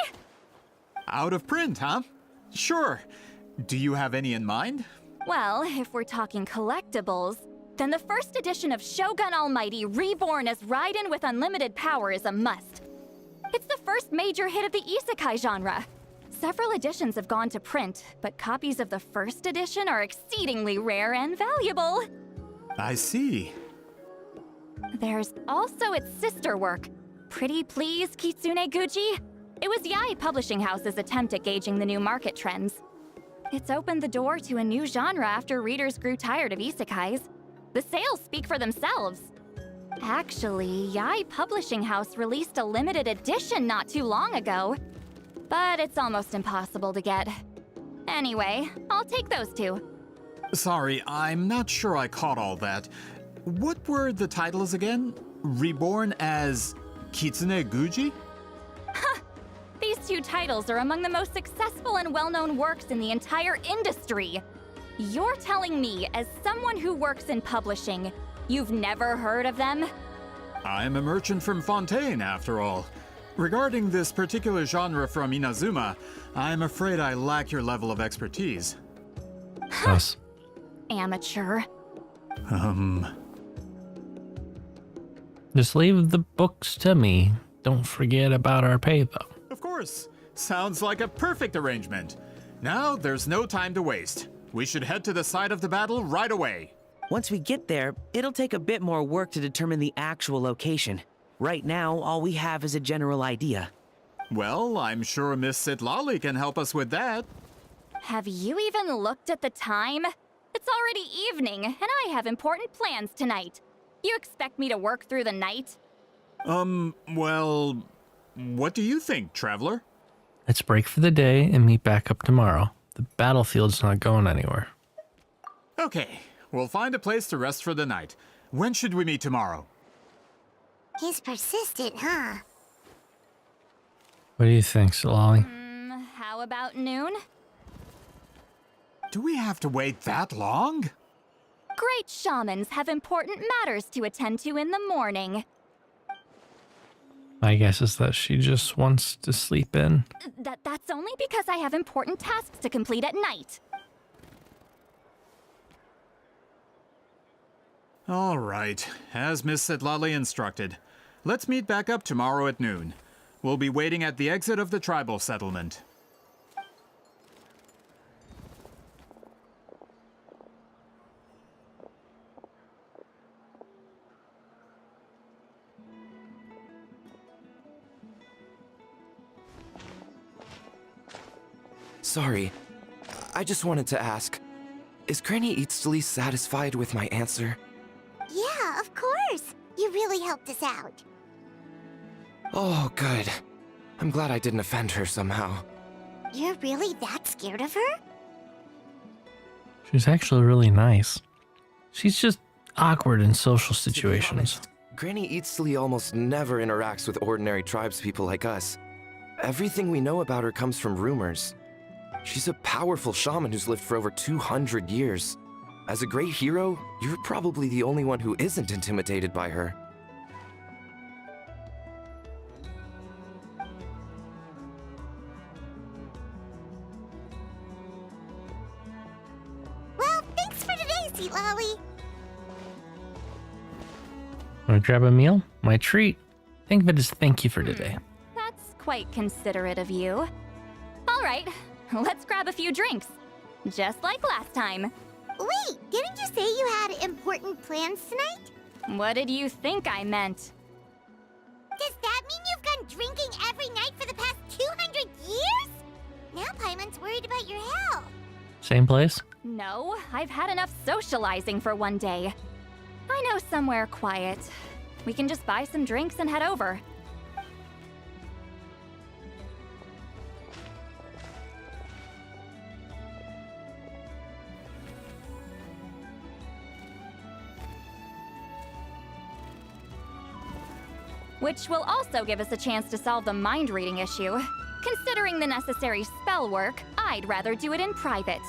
Out of print, huh? Sure. Do you have any in mind? Well, if we're talking collectibles, then the first edition of Shogun Almighty Reborn as Raiden with Unlimited Power is a must. It's the first major hit of the isekai genre. Several editions have gone to print, but copies of the first edition are exceedingly rare and valuable. I see. There's also its sister work, Pretty Please Kitsune Guji. It was Yae Publishing House's attempt at gauging the new market trends. It's opened the door to a new genre after readers grew tired of isekais. The sales speak for themselves. Actually, Yae Publishing House released a limited edition not too long ago, but it's almost impossible to get. Anyway, I'll take those two. Sorry, I'm not sure I caught all that. What were the titles again? Reborn as Kitsune Guji? These two titles are among the most successful and well-known works in the entire industry. You're telling me, as someone who works in publishing, you've never heard of them? I'm a merchant from Fontaine, after all. Regarding this particular genre from Inazuma, I'm afraid I lack your level of expertise. Yes. Amateur. Just leave the books to me. Don't forget about our pay, though. Of course. Sounds like a perfect arrangement. Now, there's no time to waste. We should head to the site of the battle right away. Once we get there, it'll take a bit more work to determine the actual location. Right now, all we have is a general idea. Well, I'm sure Miss Itzle can help us with that. Have you even looked at the time? It's already evening, and I have important plans tonight. You expect me to work through the night? Well, what do you think, traveler? Let's break for the day and meet back up tomorrow. The battlefield's not going anywhere. Okay, we'll find a place to rest for the night. When should we meet tomorrow? He's persistent, huh? What do you think, Itzle? How about noon? Do we have to wait that long? Great shamans have important matters to attend to in the morning. My guess is that she just wants to sleep in. That's only because I have important tasks to complete at night. All right, as Miss Sitlali instructed. Let's meet back up tomorrow at noon. We'll be waiting at the exit of the tribal settlement. Sorry, I just wanted to ask, is Granny Itzle satisfied with my answer? Yeah, of course. You really helped us out. Oh, good. I'm glad I didn't offend her somehow. You're really that scared of her? She's actually really nice. She's just awkward in social situations. Granny Itzle almost never interacts with ordinary tribespeople like us. Everything we know about her comes from rumors. She's a powerful shaman who's lived for over 200 years. As a great hero, you're probably the only one who isn't intimidated by her. Well, thanks for today, Sweet Lolly. Wanna grab a meal? My treat. Think of it as thank you for today. That's quite considerate of you. All right, let's grab a few drinks. Just like last time. Wait, didn't you say you had important plans tonight? What did you think I meant? Does that mean you've gone drinking every night for the past 200 years? Now Paimon's worried about your health. Same place? No, I've had enough socializing for one day. I know somewhere quiet. We can just buy some drinks and head over. Which will also give us a chance to solve the mind reading issue. Considering the necessary spell work, I'd rather do it in private.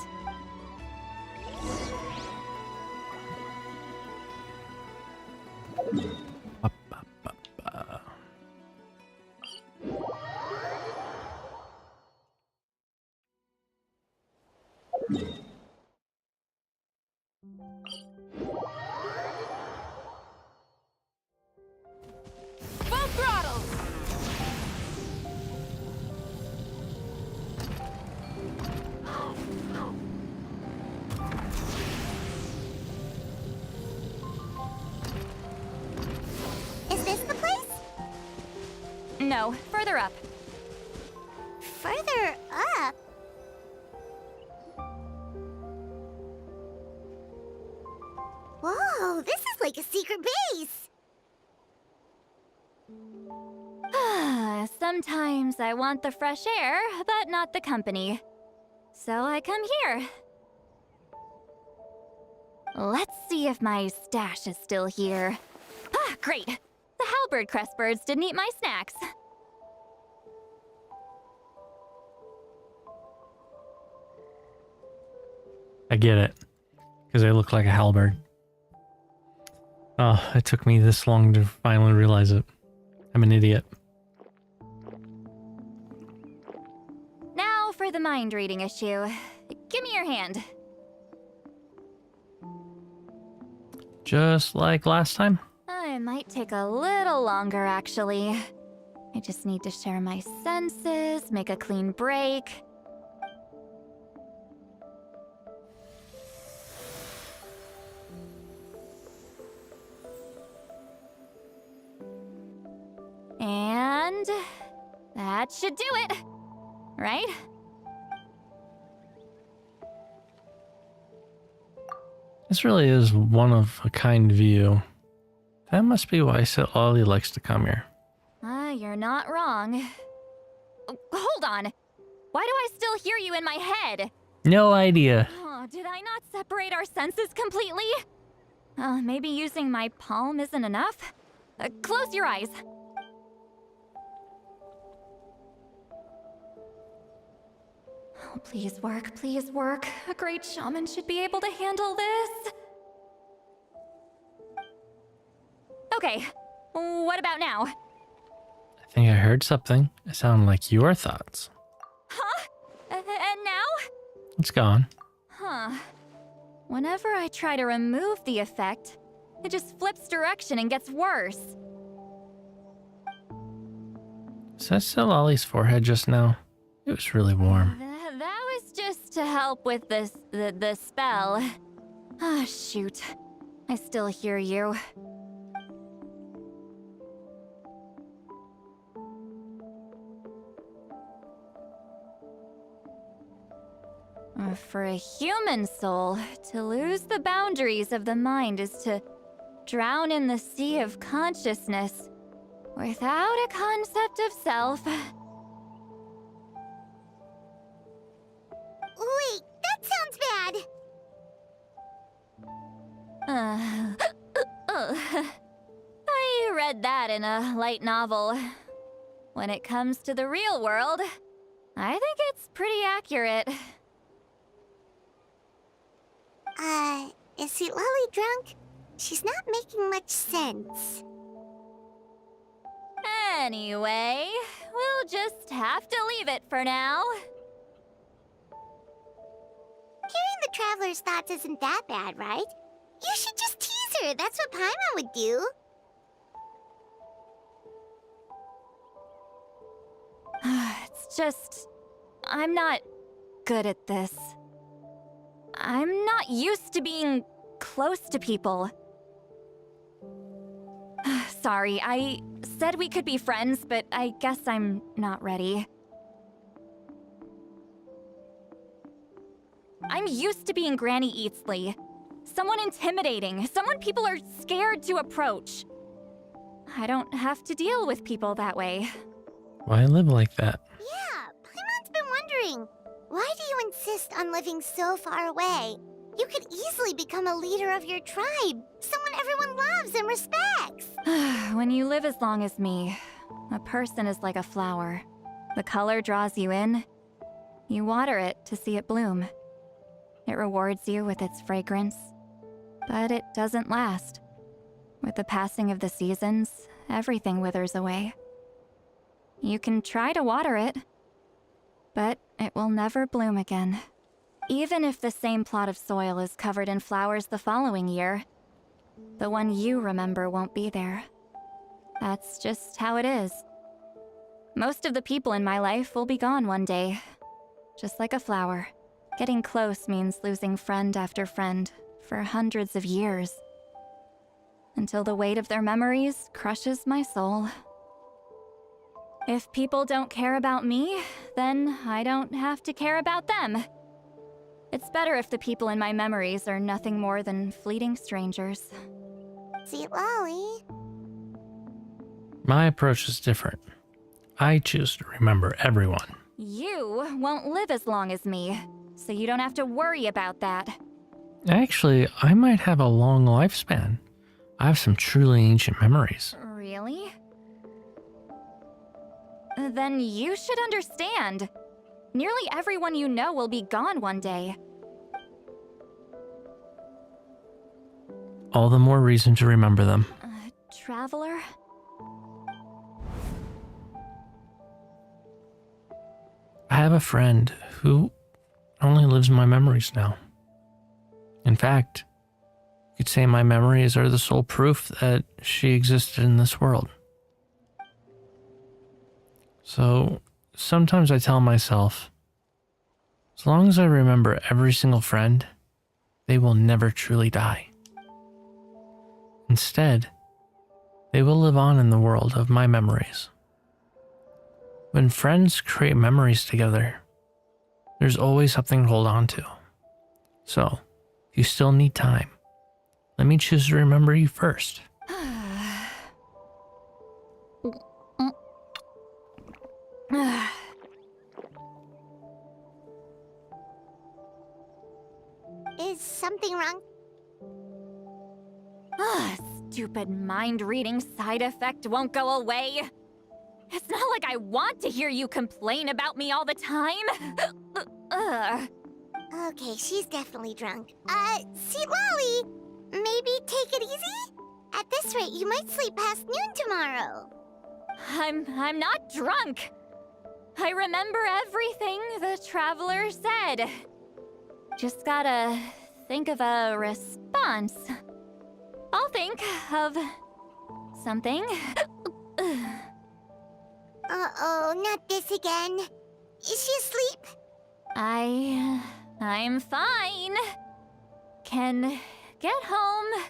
Full throttle! Is this the place? No, further up. Further up? Whoa, this is like a secret base! Sometimes I want the fresh air, but not the company. So I come here. Let's see if my stash is still here. Ah, great! The halberd crest birds didn't eat my snacks. I get it. Because they look like a halberd. Oh, it took me this long to finally realize it. I'm an idiot. Now for the mind reading issue. Give me your hand. Just like last time? It might take a little longer, actually. I just need to share my senses, make a clean break. And that should do it, right? This really is one of a kind view. That must be why Sitlali likes to come here. You're not wrong. Hold on. Why do I still hear you in my head? No idea. Oh, did I not separate our senses completely? Maybe using my palm isn't enough? Close your eyes. Oh, please work, please work. A great shaman should be able to handle this. Okay, what about now? I think I heard something. It sounded like your thoughts. Huh? And now? It's gone. Huh. Whenever I try to remove the effect, It just flips direction and gets worse. Is that still Ollie's forehead just now? It was really warm. That was just to help with the spell. Ah, shoot. I still hear you. For a human soul, to lose the boundaries of the mind is to drown in the sea of consciousness without a concept of self. Wait, that sounds bad. I read that in a light novel. When it comes to the real world, I think it's pretty accurate. Is Sweet Lolly drunk? She's not making much sense. Anyway, we'll just have to leave it for now. Hearing the Traveler's thoughts isn't that bad, right? You should just tease her. That's what Paimon would do. It's just... I'm not good at this. I'm not used to being close to people. Sorry, I said we could be friends, but I guess I'm not ready. I'm used to being Granny Itzle. Someone intimidating, someone people are scared to approach. I don't have to deal with people that way. Why live like that? Yeah, Paimon's been wondering. Why do you insist on living so far away? You could easily become a leader of your tribe, someone everyone loves and respects. When you live as long as me, a person is like a flower. The color draws you in. You water it to see it bloom. It rewards you with its fragrance, but it doesn't last. With the passing of the seasons, everything withers away. You can try to water it, but it will never bloom again. Even if the same plot of soil is covered in flowers the following year, the one you remember won't be there. That's just how it is. Most of the people in my life will be gone one day, just like a flower. Getting close means losing friend after friend for hundreds of years, until the weight of their memories crushes my soul. If people don't care about me, then I don't have to care about them. It's better if the people in my memories are nothing more than fleeting strangers. Sweet Lolly. My approach is different. I choose to remember everyone. You won't live as long as me, so you don't have to worry about that. Actually, I might have a long lifespan. I have some truly ancient memories. Really? Then you should understand. Nearly everyone you know will be gone one day. All the more reason to remember them. Traveler? I have a friend who only lives in my memories now. In fact, you could say my memories are the sole proof that she existed in this world. So, sometimes I tell myself, as long as I remember every single friend, they will never truly die. Instead, they will live on in the world of my memories. When friends create memories together, there's always something to hold on to. So, if you still need time, let me choose to remember you first. Is something wrong? Stupid mind-reading side effect won't go away. It's not like I want to hear you complain about me all the time. Okay, she's definitely drunk. Sweet Lolly, maybe take it easy? At this rate, you might sleep past noon tomorrow. I'm not drunk. I remember everything the Traveler said. Just gotta think of a response. I'll think of something. Uh-oh, not this again. Is she asleep? I'm fine. Can get home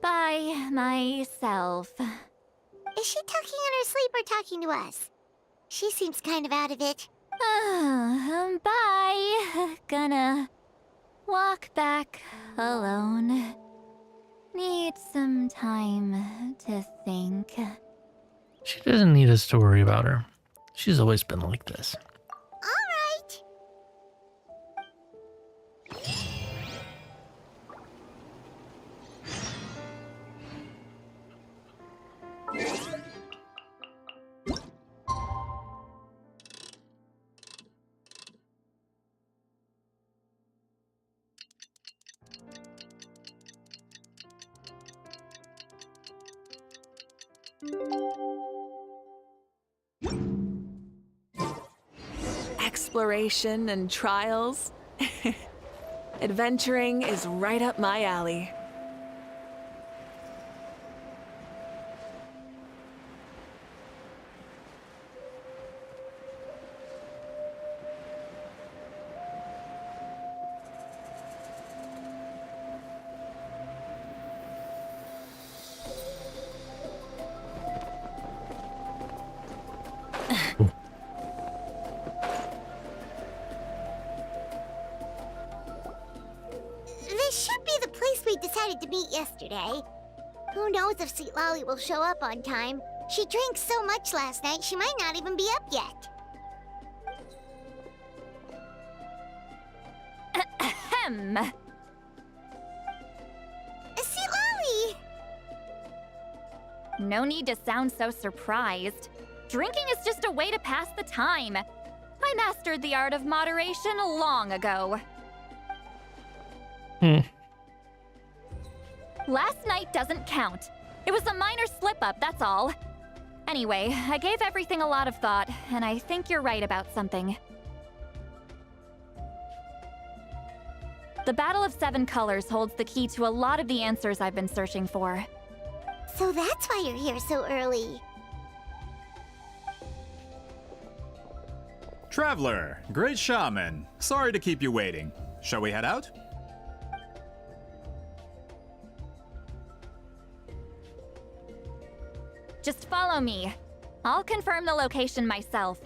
by myself. Is she talking in her sleep or talking to us? She seems kind of out of it. Bye. Gonna walk back alone. Need some time to think. She doesn't need us to worry about her. She's always been like this. Alright. Exploration and trials. Adventuring is right up my alley. This should be the place we decided to meet yesterday. Who knows if Sweet Lolly will show up on time? She drank so much last night, she might not even be up yet. Ahem. Sweet Lolly! No need to sound so surprised. Drinking is just a way to pass the time. I mastered the art of moderation long ago. Last night doesn't count. It was a minor slip-up, that's all. Anyway, I gave everything a lot of thought, and I think you're right about something. The Battle of Seven Colors holds the key to a lot of the answers I've been searching for. So that's why you're here so early. Traveler, great shaman. Sorry to keep you waiting. Shall we head out? Just follow me. I'll confirm the location myself.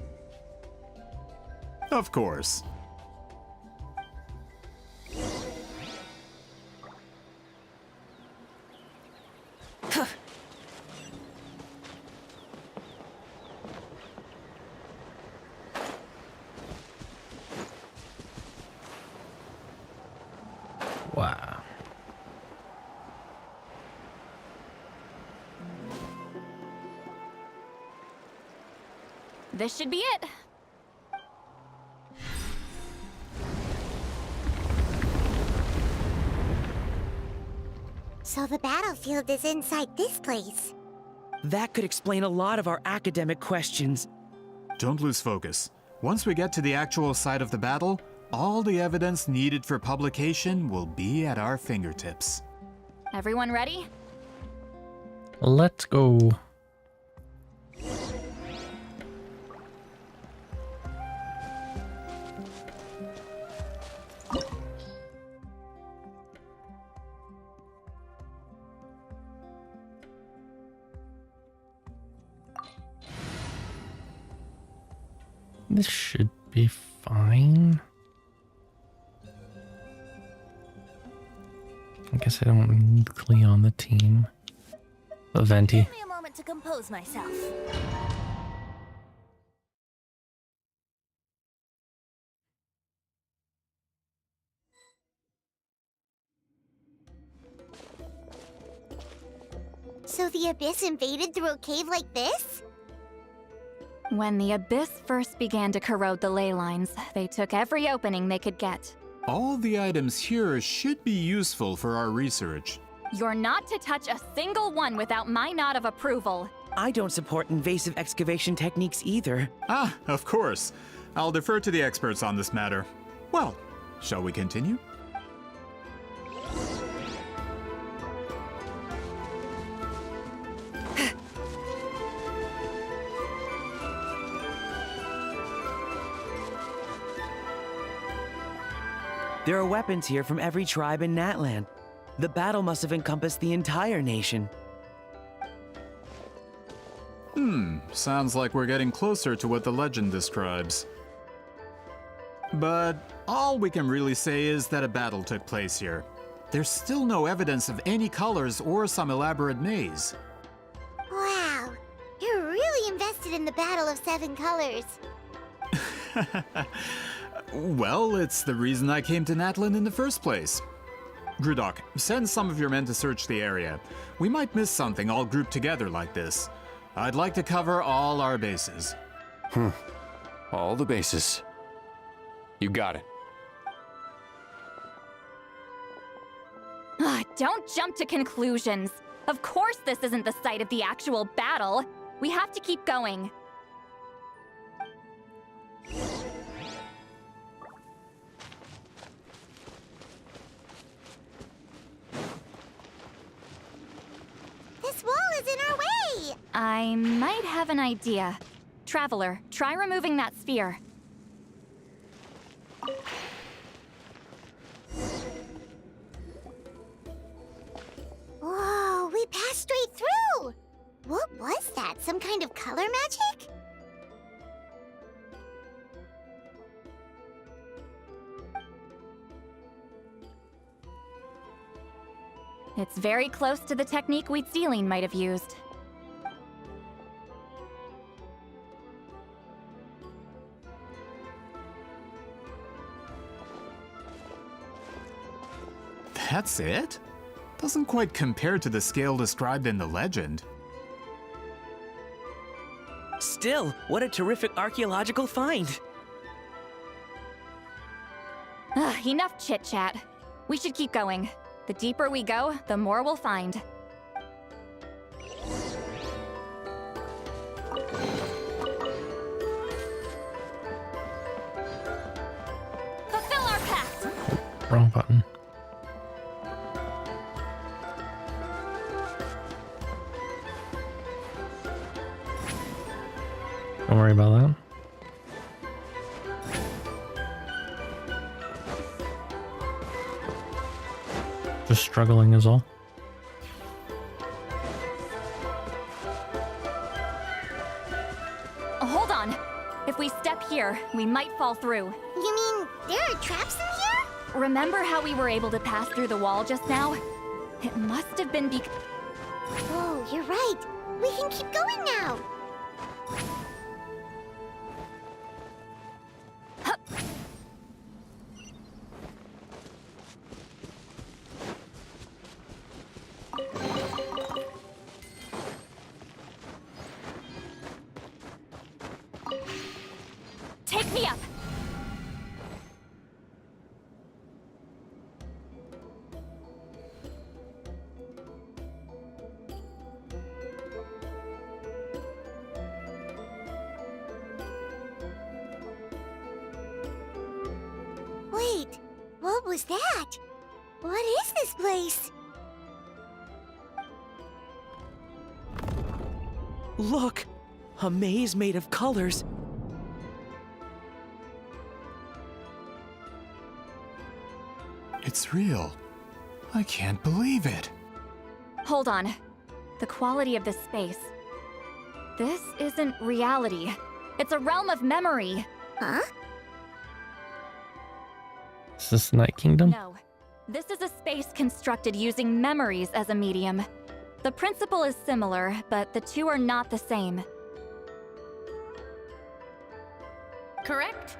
Of course. Wow. This should be it. So the battlefield is inside this place. That could explain a lot of our academic questions. Don't lose focus. Once we get to the actual site of the battle, all the evidence needed for publication will be at our fingertips. Everyone ready? Let's go. This should be fine. I guess I don't need Clee on the team. But Venti. Give me a moment to compose myself. So the Abyss invaded through a cave like this? When the Abyss first began to corrode the ley lines, they took every opening they could get. All the items here should be useful for our research. You're not to touch a single one without my nod of approval. I don't support invasive excavation techniques either. Ah, of course. I'll defer to the experts on this matter. Well, shall we continue? There are weapons here from every tribe in Natland. The battle must have encompassed the entire nation. Sounds like we're getting closer to what the legend describes. But all we can really say is that a battle took place here. There's still no evidence of any colors or some elaborate maze. Wow, you're really invested in the Battle of Seven Colors. Well, it's the reason I came to Natlan in the first place. Grudok, send some of your men to search the area. We might miss something all grouped together like this. I'd like to cover all our bases. All the bases. You got it. Don't jump to conclusions. Of course this isn't the site of the actual battle. We have to keep going. This wall is in our way! I might have an idea. Traveler, try removing that sphere. Whoa, we passed straight through! What was that? Some kind of color magic? It's very close to the technique Itzle might have used. That's it? Doesn't quite compare to the scale described in the legend. Still, what a terrific archaeological find! Enough chit-chat. We should keep going. The deeper we go, the more we'll find. Fulfill our pact! Wrong button. Don't worry about that. Just struggling is all. Hold on. If we step here, we might fall through. You mean there are traps in here? Remember how we were able to pass through the wall just now? It must have been Oh, you're right. We can keep going now. Take me up! Wait, what was that? What is this place? Look! A maze made of colors. It's real. I can't believe it. Hold on. The quality of this space. This isn't reality. It's a realm of memory. Huh? Is this Night Kingdom? No. This is a space constructed using memories as a medium. The principle is similar, but the two are not the same. Correct?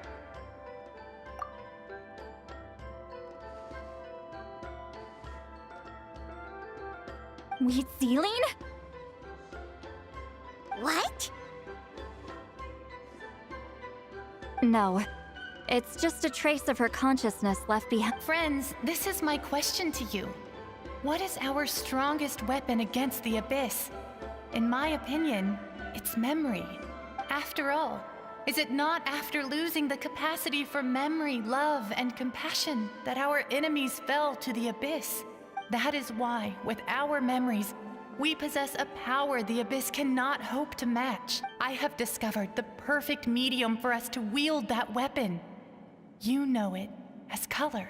Itzle? What? No. It's just a trace of her consciousness left behind. Friends, this is my question to you. What is our strongest weapon against the Abyss? In my opinion, it's memory. After all, is it not after losing the capacity for memory, love, and compassion that our enemies fell to the Abyss? That is why, with our memories, we possess a power the Abyss cannot hope to match. I have discovered the perfect medium for us to wield that weapon. You know it as color.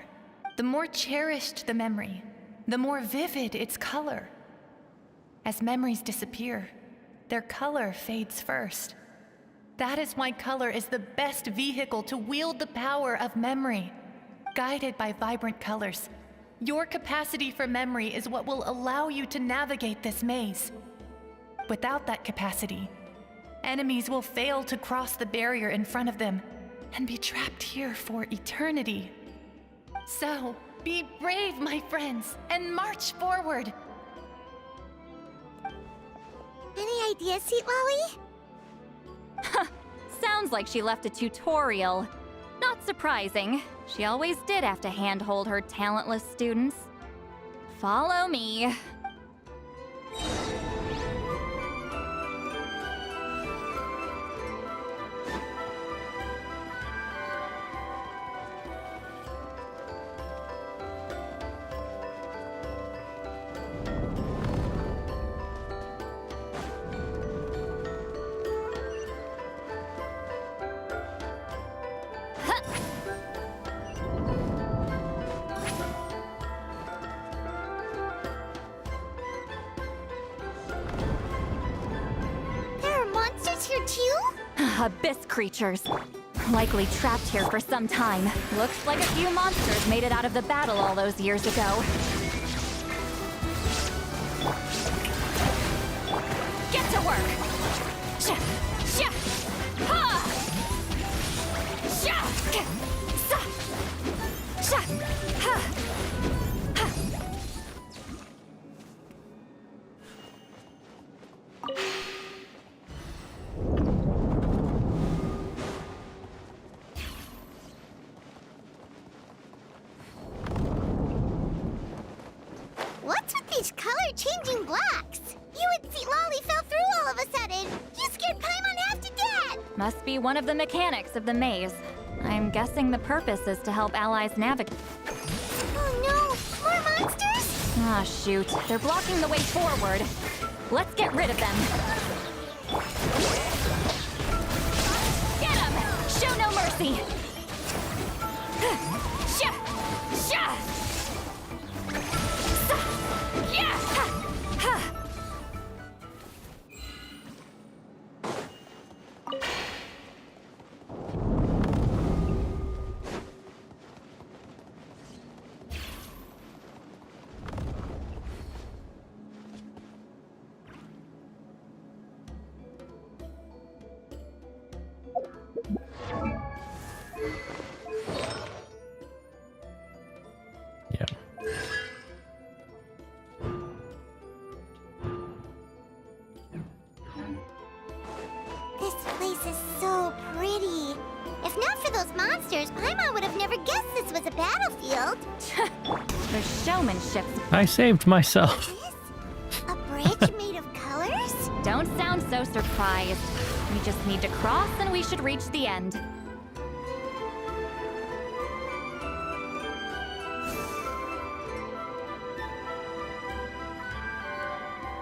the more cherished the memory, the more vivid its color. As memories disappear, their color fades first. That is why color is the best vehicle to wield the power of memory. Guided by vibrant colors, your capacity for memory is what will allow you to navigate this maze. Without that capacity, enemies will fail to cross the barrier in front of them and be trapped here for eternity. So, be brave, my friends, and march forward. Any ideas, Sweet Lolly? Sounds like she left a tutorial. Not surprising. She always did have to handhold her talentless students. Follow me. Here too? Abyss creatures. Likely trapped here for some time. Looks like a few monsters made it out of the battle all those years ago. Get to work! Sha! Sha! Ha! Sha! Sa! Sha! Ha! Ha! What's with these color-changing blocks? You and Sweet Lolly fell through all of a sudden. You scared Paimon half to death. Must be one of the mechanics of the maze. I'm guessing the purpose is to help allies navigate. Oh no! More monsters? Ah, shoot. They're blocking the way forward. Let's get rid of them. Get them! Show no mercy! Sha! Sha! Sa! Yeah! Ha! Ha! This place is so pretty. If not for those monsters, Paimon would have never guessed this was a battlefield. The showmanship. I saved myself. A bridge made of colors? Don't sound so surprised. We just need to cross and we should reach the end.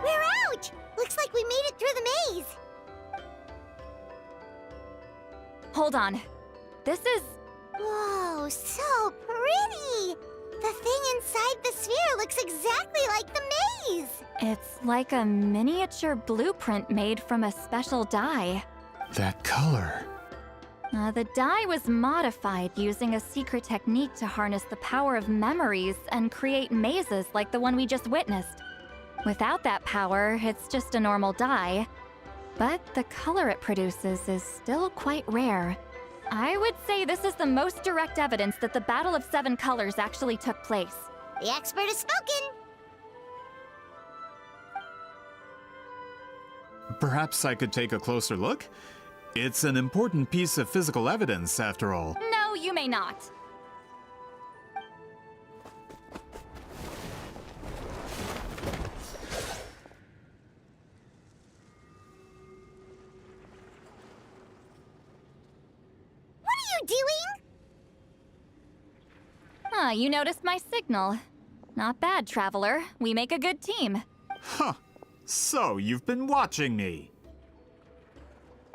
We're out! Looks like we made it through the maze. Hold on. This is... Whoa, so pretty! The thing inside the sphere looks exactly like the maze! It's like a miniature blueprint made from a special dye. That color. The dye was modified using a secret technique to harness the power of memories and create mazes like the one we just witnessed. Without that power, it's just a normal dye. But the color it produces is still quite rare. I would say this is the most direct evidence that the Battle of Seven Colors actually took place. The expert has spoken! Perhaps I could take a closer look? It's an important piece of physical evidence, after all. No, you may not. Doing? Ah, you noticed my signal. Not bad, Traveler. We make a good team. Huh. So, you've been watching me.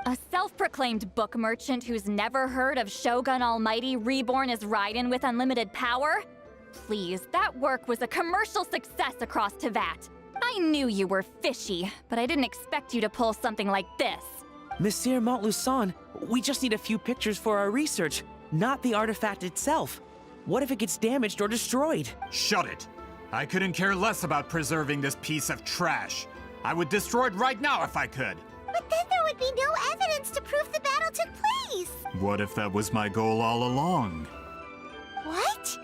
A self-proclaimed book merchant who's never heard of Shogun Almighty reborn as Raiden with unlimited power? please, that work was a commercial success across Tevat. I knew you were fishy, but I didn't expect you to pull something like this. Monsieur Montluçon, we just need a few pictures for our research, not the artifact itself. What if it gets damaged or destroyed? Shut it! I couldn't care less about preserving this piece of trash. I would destroy it right now if I could. But then there would be no evidence to prove the battle took place. What if that was my goal all along? What?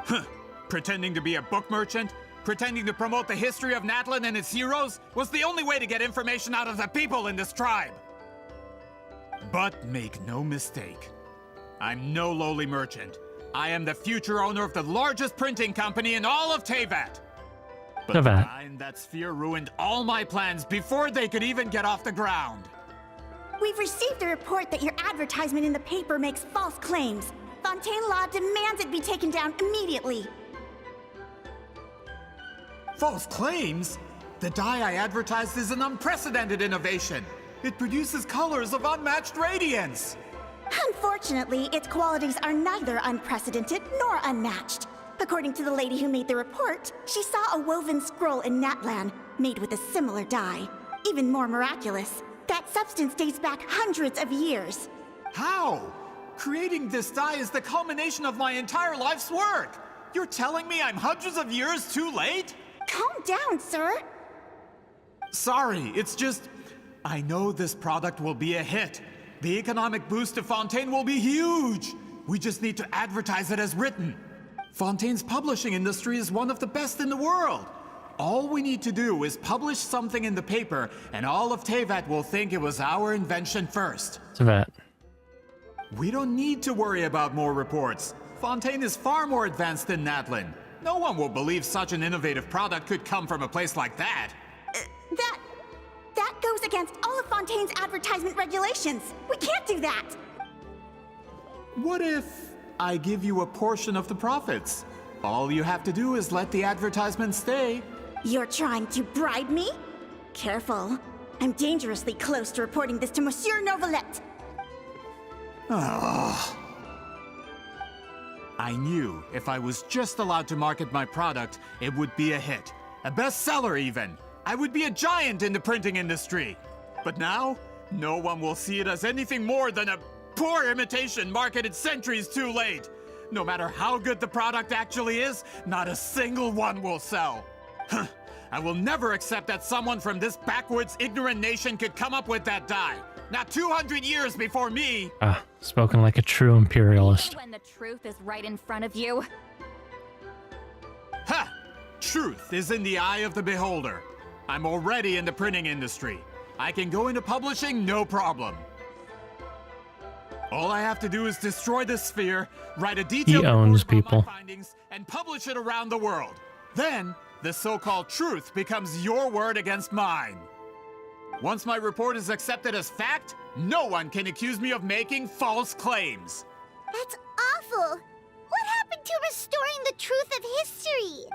Huh. Pretending to be a book merchant, pretending to promote the history of Natlan and its heroes was the only way to get information out of the people in this tribe. But make no mistake, I'm no lowly merchant. I am the future owner of the largest printing company in all of Tevat. But the guy in that sphere ruined all my plans before they could even get off the ground. We've received a report that your advertisement in the paper makes false claims. Fontaine Law demands it be taken down immediately. False claims? The dye I advertised is an unprecedented innovation. It produces colors of unmatched radiance. Unfortunately, its qualities are neither unprecedented nor unmatched. According to the lady who made the report, she saw a woven scroll in Natlan made with a similar dye. Even more miraculous, that substance dates back hundreds of years. How? Creating this dye is the culmination of my entire life's work. You're telling me I'm hundreds of years too late? Calm down, sir. Sorry, it's just... I know this product will be a hit. The economic boost to Fontaine will be huge. We just need to advertise it as written. Fontaine's publishing industry is one of the best in the world. All we need to do is publish something in the paper, and all of Tevat will think it was our invention first. Tevat. We don't need to worry about more reports. Fontaine is far more advanced than Natlan. No one will believe such an innovative product could come from a place like that. That goes against all of Fontaine's advertisement regulations. We can't do that. What if I give you a portion of the profits? All you have to do is let the advertisement stay. You're trying to bribe me? Careful. I'm dangerously close to reporting this to Monsieur Novelette. I knew if I was just allowed to market my product, it would be a hit. A bestseller even. I would be a giant in the printing industry. But now, no one will see it as anything more than a poor imitation marketed centuries too late. No matter how good the product actually is, not a single one will sell. I will never accept that someone from this backwoods, ignorant nation could come up with that dye. Not 200 years before me. Spoken like a true imperialist. When the truth is right in front of you. Ha! Truth is in the eye of the beholder. I'm already in the printing industry. I can go into publishing, no problem. All I have to do is destroy the sphere, write a detailed owns report about people. my findings, and publish it around the world. Then, the so-called truth becomes your word against mine. Once my report is accepted as fact, no one can accuse me of making false claims. That's awful. What happened to restoring the truth of history?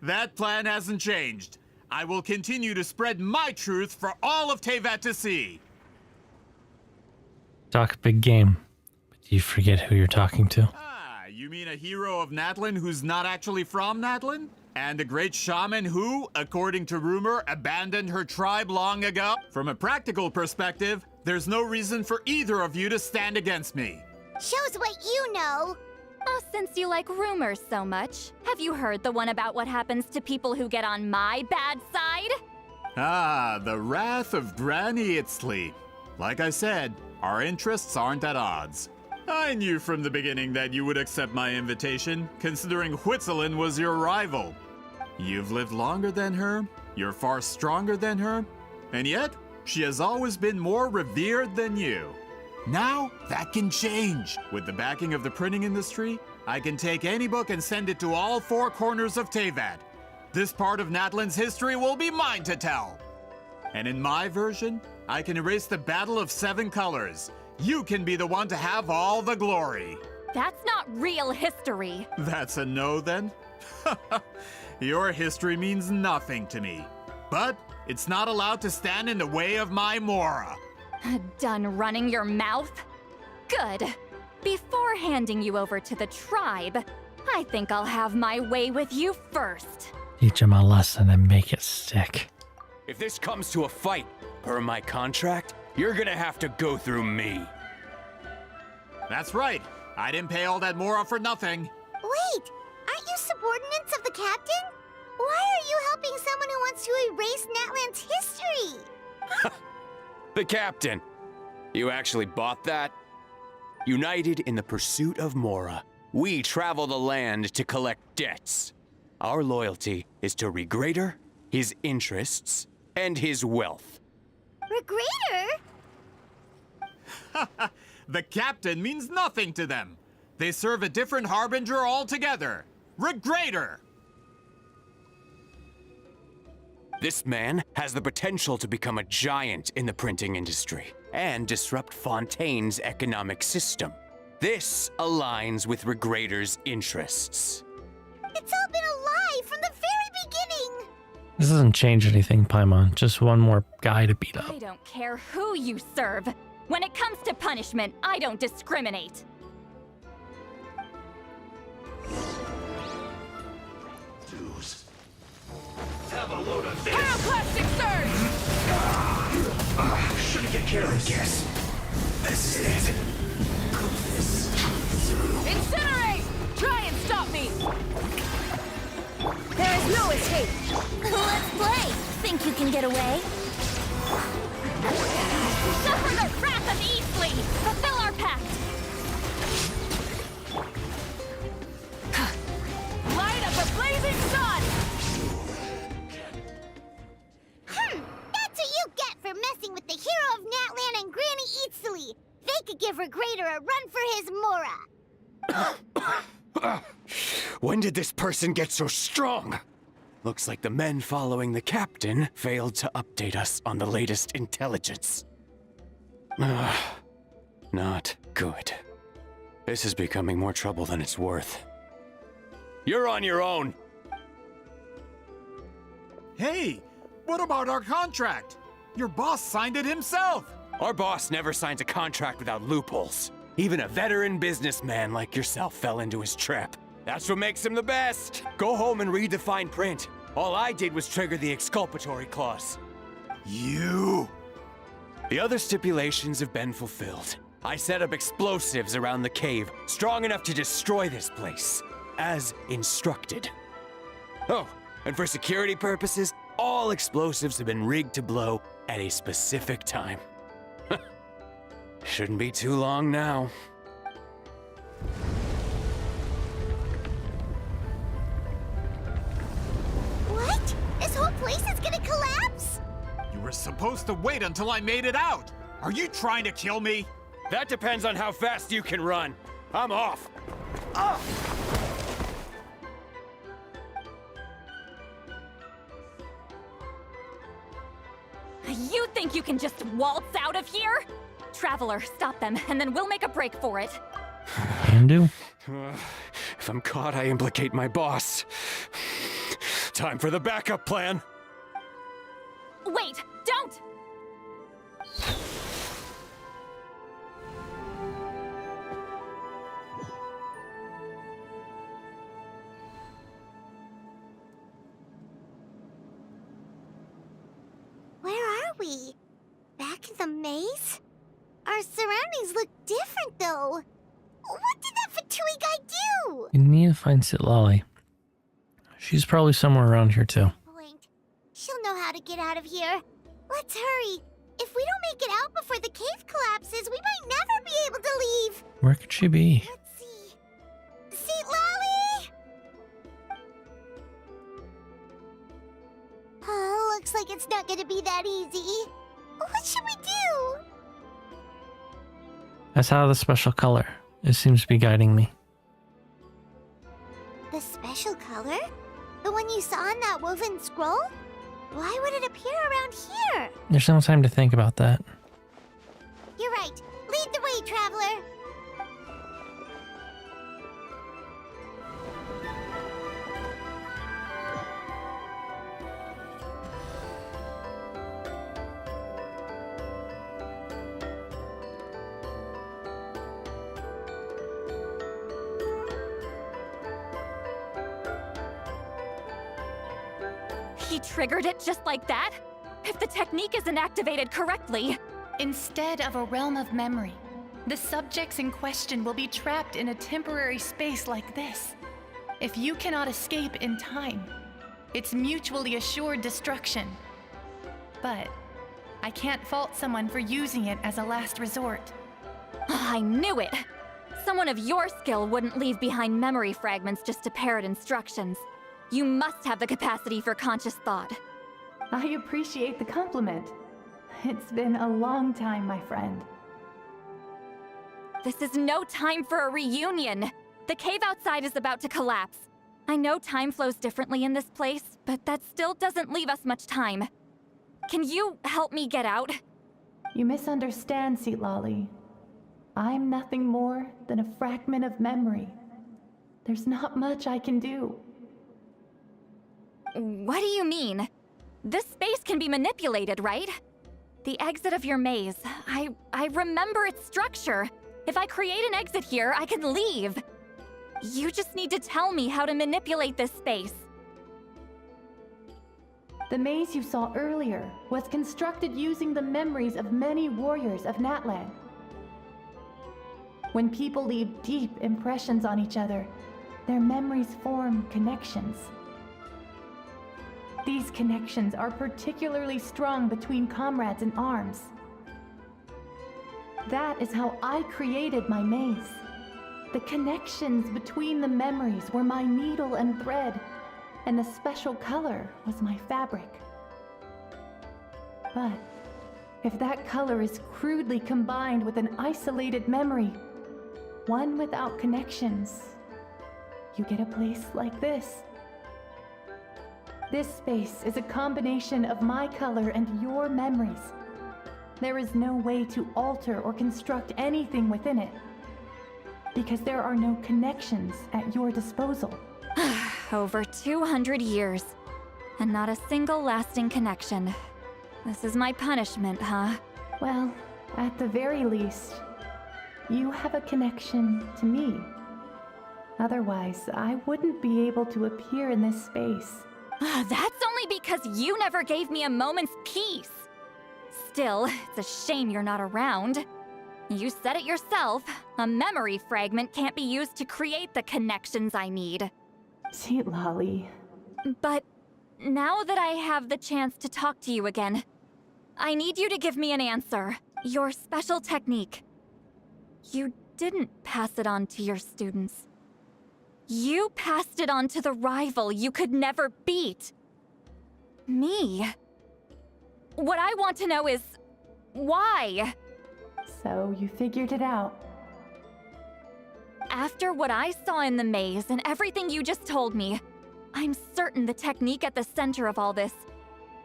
That plan hasn't changed. I will continue to spread my truth for all of Tevat to see. Talk big game, but do you forget who you're talking to? You mean a hero of Natlan who's not actually from Natlan? And a great shaman who, according to rumor, abandoned her tribe long ago? From a practical perspective, there's no reason for either of you to stand against me. Shows what you know. Since you like rumors so much, have you heard the one about what happens to people who get on my bad side? The wrath of Granny Itzle. Like I said, our interests aren't at odds. I knew from the beginning that you would accept my invitation, considering Itzle was your rival. You've lived longer than her, you're far stronger than her, and yet, she has always been more revered than you. Now, that can change. With the backing of the printing industry, I can take any book and send it to all four corners of Tevat. This part of Natlan's history will be mine to tell. And in my version, I can erase the Battle of 7 Colors. You can be the one to have all the glory. That's not real history. That's a no, then? Your history means nothing to me. But it's not allowed to stand in the way of my Mora. Done running your mouth? Good. Before handing you over to the tribe, I think I'll have my way with you first. Teach him a lesson and make it stick. If this comes to a fight, per my contract, you're gonna have to go through me. That's right. I didn't pay all that Mora for nothing. Wait, aren't you subordinates of the captain? Why are you helping someone who wants to erase Natlan's history? The captain. You actually bought that? United in the pursuit of Mora, we travel the land to collect debts. Our loyalty is to Regrader, his interests, and his wealth. Regrader? The captain means nothing to them. They serve a different harbinger altogether. Regrader! This man has the potential to become a giant in the printing industry and disrupt Fontaine's economic system. This aligns with Regrader's interests. It's all been a lie from the very beginning! This doesn't change anything, Paimon. Just one more guy to beat up. I don't care who you serve. When it comes to punishment, I don't discriminate. Have a load of this. Pyroclastic surge! Shouldn't get careless. Yes. This is it. Incinerate! Try and stop me! There is no escape! Let's play! Think you can get away? Suffer the wrath of Itzle! Fulfill our pact! Light up a blazing sun! That's what you get for messing with the hero of Natlan and Granny Itzle! They could give Regrader a run for his Mora! When did this person get so strong? Looks like the men following the captain failed to update us on the latest intelligence. Not good. This is becoming more trouble than it's worth. You're on your own! Hey, what about our contract? Your boss signed it himself! Our boss never signs a contract without loopholes. Even a veteran businessman like yourself fell into his trap. That's what makes him the best. Go home and read the fine print. All I did was trigger the exculpatory clause. You! The other stipulations have been fulfilled. I set up explosives around the cave, strong enough to destroy this place, as instructed. Oh, and for security purposes, all explosives have been rigged to blow at a specific time. Shouldn't be too long now. What? This whole place is gonna collapse? You were supposed to wait until I made it out! Are you trying to kill me? That depends on how fast you can run. I'm off. You think you can just waltz out of here? Traveler, stop them, and then we'll make a break for it. Can do. If I'm caught, I implicate my boss. Time for the backup plan. Wait, don't! Where are we? Back in the maze? Our surroundings look different, though. What did that Fatui guy do? You need to find Sitlali. She's probably somewhere around here too. Point. She'll know how to get out of here. Let's hurry. If we don't make it out before the cave collapses, we might never be able to leave. Where could she be? Let's see. Sitlali! Looks like it's not gonna be that easy. What should we do? That's how the special color. It seems to be guiding me. The special color? The one you saw in that woven scroll? Why would it appear around here? There's no time to think about that. You're right. Lead the way, traveler. He triggered it just like that? If the technique isn't activated correctly... Instead of a realm of memory, the subjects in question will be trapped in a temporary space like this. If you cannot escape in time, it's mutually assured destruction. But I can't fault someone for using it as a last resort. I knew it! Someone of your skill wouldn't leave behind memory fragments just to parrot instructions. You must have the capacity for conscious thought. I appreciate the compliment. It's been a long time, my friend. This is no time for a reunion! The cave outside is about to collapse. I know time flows differently in this place, but that still doesn't leave us much time. Can you help me get out? You misunderstand, Itzle. I'm nothing more than a fragment of memory. There's not much I can do. What do you mean? This space can be manipulated, right? The exit of your maze. I remember its structure. If I create an exit here, I can leave. You just need to tell me how to manipulate this space. The maze you saw earlier was constructed using the memories of many warriors of Natlan. When people leave deep impressions on each other, their memories form connections. These connections are particularly strong between comrades in arms. That is how I created my maze. The connections between the memories were my needle and thread, and the special color was my fabric. But if that color is crudely combined with an isolated memory, one without connections, you get a place like this. This space is a combination of my color and your memories. There is no way to alter or construct anything within it, because there are no connections at your disposal. Over 200 years, and not a single lasting connection. This is my punishment, huh? Well, at the very least, you have a connection to me. Otherwise, I wouldn't be able to appear in this space. That's only because you never gave me a moment's peace. Still, it's a shame you're not around. You said it yourself. A memory fragment can't be used to create the connections I need. Itzle. But now that I have the chance to talk to you again, I need you to give me an answer. Your special technique. You didn't pass it on to your students. You passed it on to the rival you could never beat. Me. What I want to know is, why? So you figured it out. After what I saw in the maze and everything you just told me, I'm certain the technique at the center of all this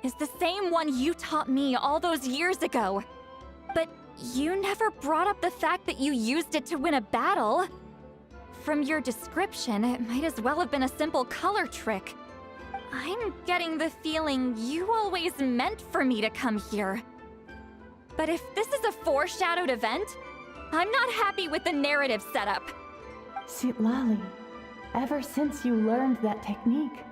is the same one you taught me all those years ago. But you never brought up the fact that you used it to win a battle. From your description, it might as well have been a simple color trick. I'm getting the feeling you always meant for me to come here. But if this is a foreshadowed event, I'm not happy with the narrative setup. Itzle, ever since you learned that technique,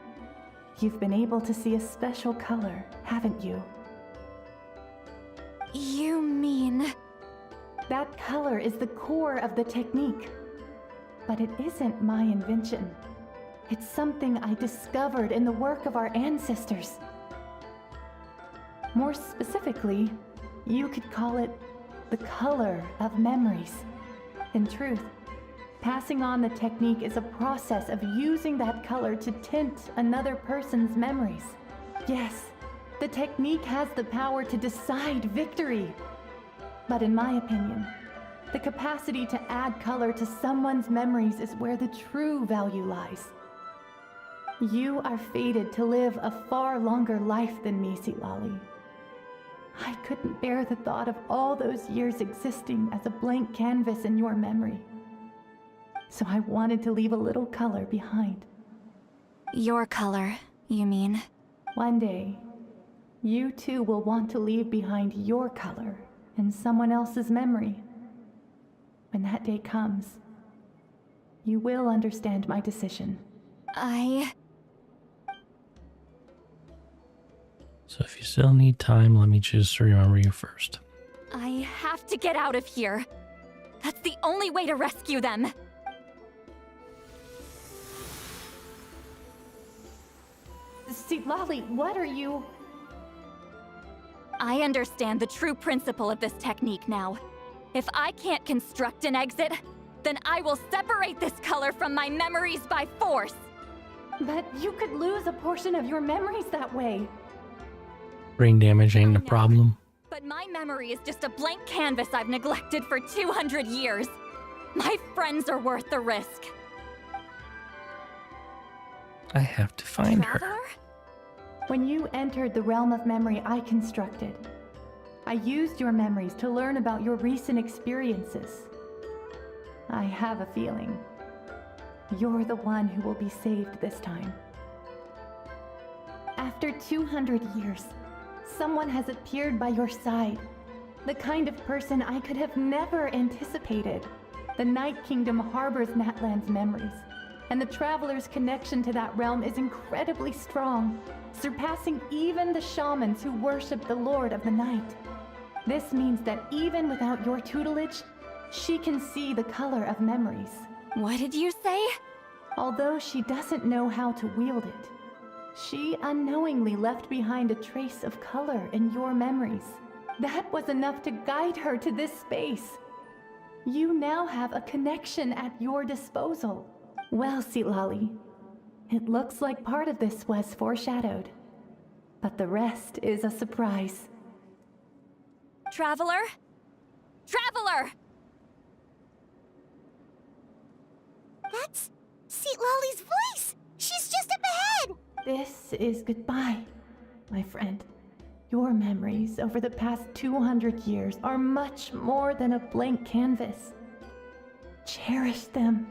you've been able to see a special color, haven't you? You mean... That color is the core of the technique. But it isn't my invention. It's something I discovered in the work of our ancestors. More specifically, you could call it the color of memories. In truth, passing on the technique is a process of using that color to tint another person's memories. Yes, the technique has the power to decide victory. But in my opinion, the capacity to add color to someone's memories is where the true value lies. You are fated to live a far longer life than me, Itzle. I couldn't bear the thought of all those years existing as a blank canvas in your memory. So I wanted to leave a little color behind. Your color, you mean? One day, you too will want to leave behind your color in someone else's memory. When that day comes, you will understand my decision. So if you still need time, let me choose to remember you first. I have to get out of here. That's the only way to rescue them. Itzle, what are you? I understand the true principle of this technique now. If I can't construct an exit, then I will separate this color from my memories by force. But you could lose a portion of your memories that way. Brain damage ain't a problem. But my memory is just a blank canvas I've neglected for 200 years. My friends are worth the risk. I have to find her. When you entered the realm of memory I constructed, I used your memories to learn about your recent experiences. I have a feeling you're the one who will be saved this time. After 200 years, someone has appeared by your side. The kind of person I could have never anticipated. The Night Kingdom harbors Natlan's memories, and the Traveler's connection to that realm is incredibly strong, surpassing even the shamans who worship the Lord of the Night. This means that even without your tutelage, she can see the color of memories. What did you say? Although she doesn't know how to wield it, she unknowingly left behind a trace of color in your memories. That was enough to guide her to this space. You now have a connection at your disposal. Well, Itzle, it looks like part of this was foreshadowed, but the rest is a surprise. Traveler? Traveler! That's Itzle's voice! She's just up ahead! This is goodbye, my friend. Your memories over the past 200 years are much more than a blank canvas. Cherish them.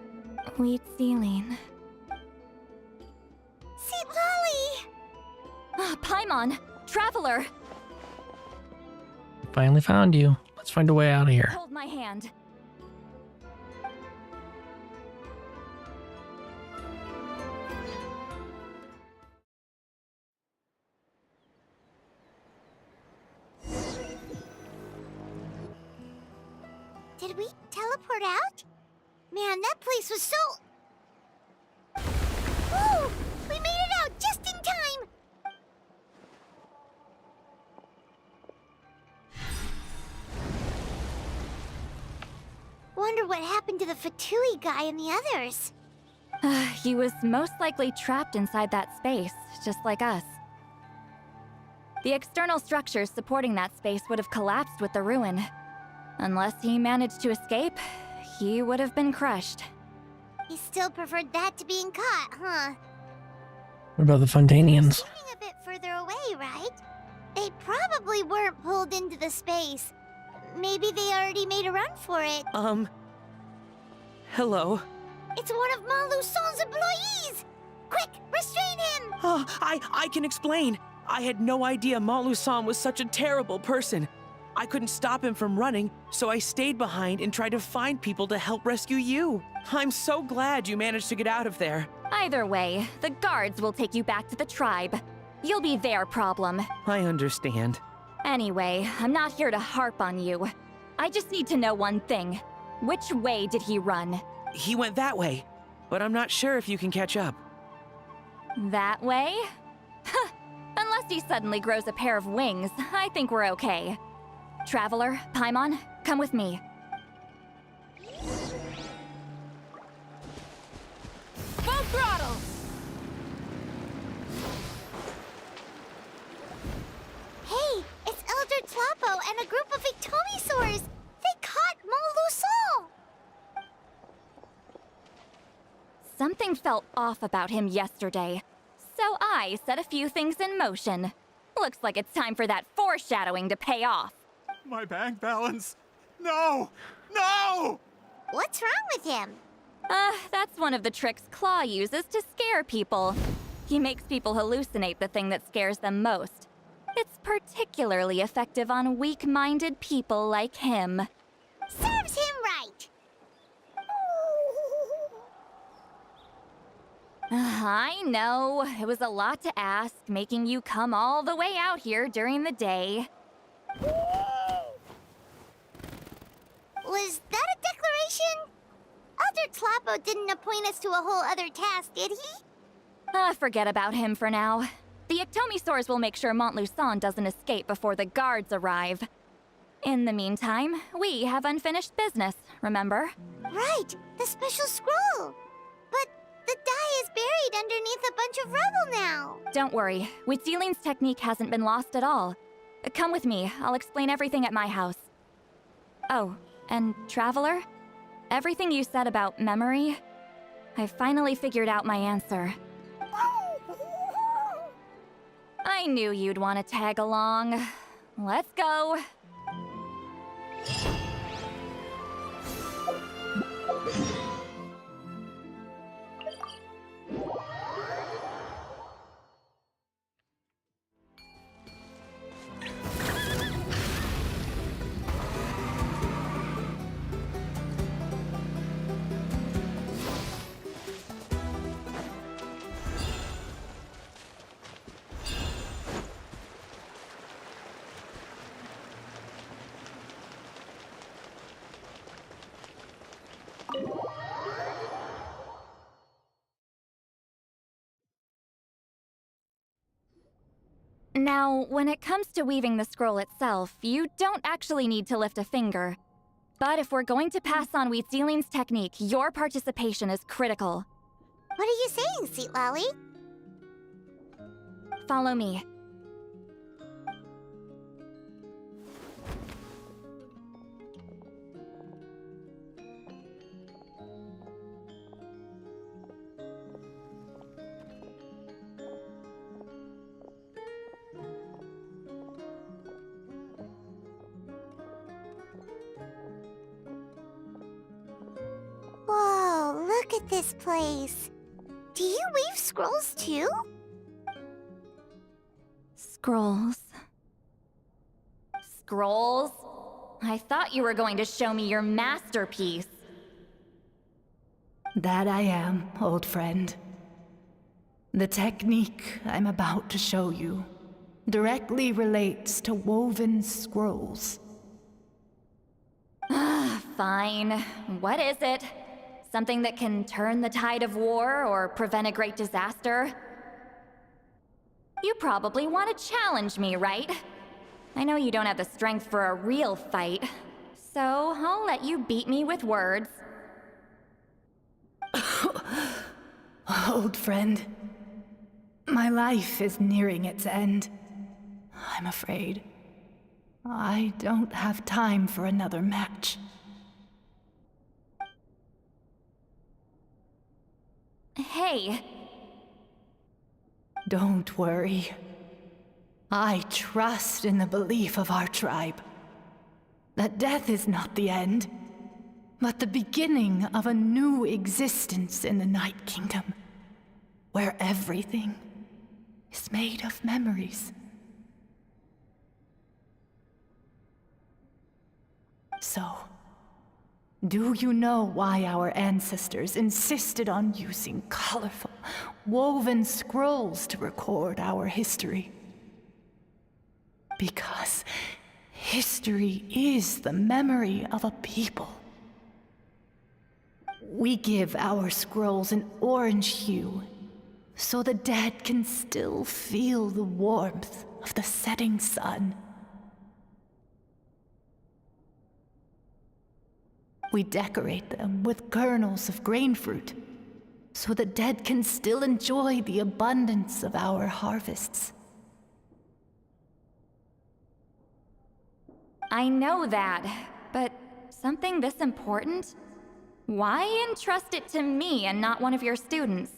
Itzle. Itzle! Paimon! Traveler! Finally found you. Let's find a way out of here. Hold my hand. Did we teleport out? Man, that place was so... Whoa! We made it out just in time! Wonder what happened to the Fatui guy and the others. He was most likely trapped inside that space, just like us. The external structures supporting that space would have collapsed with the ruin. Unless he managed to escape, he would have been crushed. He still preferred that to being caught, huh? What about the Fontanians? Shooting a bit further away, right? They probably weren't pulled into the space. Maybe they already made a run for it. Hello? It's one of Malu Son's employees! Quick, restrain him! Oh, I can explain. I had no idea Malu-san was such a terrible person. I couldn't stop him from running, so I stayed behind and tried to find people to help rescue you. I'm so glad you managed to get out of there. Either way, the guards will take you back to the tribe. You'll be their problem. I understand. Anyway, I'm not here to harp on you. I just need to know one thing. Which way did he run? He went that way, but I'm not sure if you can catch up. That way? Unless he suddenly grows a pair of wings, I think we're okay. Traveler, Paimon, come with me. Full throttle! Hey, it's Elder Tlapo and a group of Victomisaurs! They caught Malu-san! Something felt off about him yesterday, so I set a few things in motion. Looks like it's time for that foreshadowing to pay off. My bank balance! No! No! What's wrong with him? That's one of the tricks Claw uses to scare people. He makes people hallucinate the thing that scares them most. It's particularly effective on weak-minded people like him. Serves him right! I know. It was a lot to ask, making you come all the way out here during the day. Was that a declaration? Elder Tlapo didn't appoint us to a whole other task, did he? Forget about him for now. The Ectomisaurs will make sure Montluçon doesn't escape before the guards arrive. In the meantime, we have unfinished business, remember? Right, the special scroll. But the die is buried underneath a bunch of rubble now. Don't worry, Witzeline's technique hasn't been lost at all. Come with me, I'll explain everything at my house. Oh, and Traveler? Everything you said about memory, I finally figured out my answer. I knew you'd want to tag along. Let's go. Now, when it comes to weaving the scroll itself, you don't actually need to lift a finger. But if we're going to pass on Witzeline's technique, your participation is critical. What are you saying, Sweet Lolly? Follow me. Whoa, look at this place. Do you weave scrolls too? Scrolls. Scrolls? I thought you were going to show me your masterpiece. That I am, old friend. The technique I'm about to show you directly relates to woven scrolls. Fine. What is it? Something that can turn the tide of war or prevent a great disaster? You probably want to challenge me, right? I know you don't have the strength for a real fight, so I'll let you beat me with words. Old friend, my life is nearing its end. I'm afraid I don't have time for another match. Hey. Don't worry. I trust in the belief of our tribe that death is not the end, but the beginning of a new existence in the Night Kingdom, where everything is made of memories. So, do you know why our ancestors insisted on using colorful, woven scrolls to record our history? Because history is the memory of a people. We give our scrolls an orange hue, so the dead can still feel the warmth of the setting sun. We decorate them with kernels of grain fruit, so the dead can still enjoy the abundance of our harvests. I know that, but something this important? Why entrust it to me and not one of your students?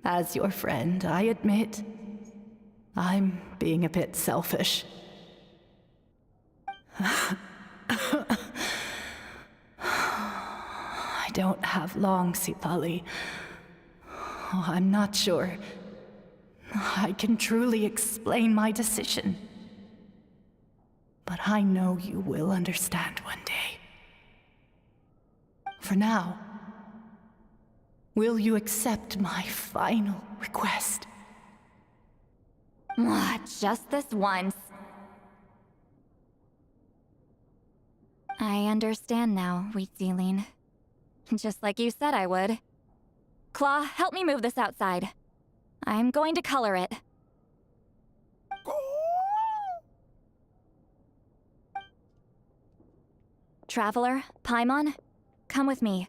As your friend, I admit, I'm being a bit selfish. I don't have long, Sitali. Oh, I'm not sure I can truly explain my decision. But I know you will understand one day. For now, Will you accept my final request? Just this once. I understand now, Itzle. Just like you said I would. Claw, help me move this outside. I'm going to color it. Traveler, Paimon, come with me.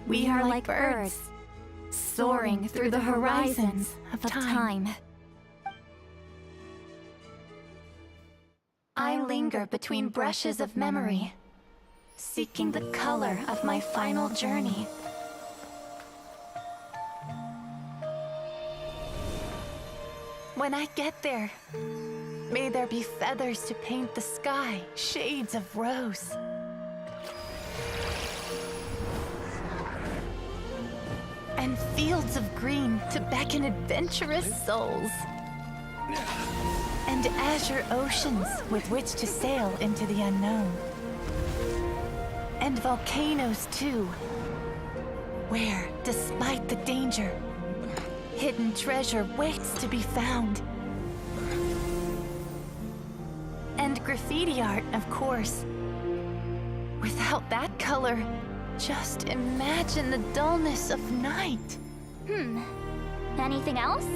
We are like birds, soaring through the horizons of time. I linger between brushes of memory, seeking the color of my final journey. When I get there, may there be feathers to paint the sky, shades of rose. And fields of green to beckon adventurous souls. And azure oceans with which to sail into the unknown. And volcanoes too, where, despite the danger, hidden treasure waits to be found. And graffiti art, of course. Without that color, just imagine the dullness of night. Anything else?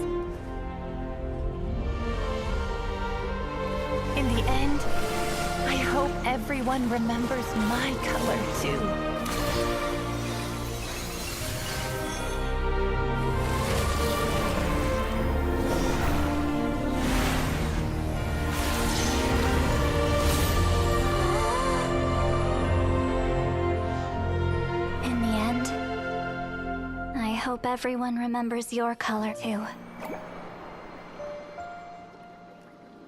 In the end, I hope everyone remembers my color too. I hope everyone remembers your color too.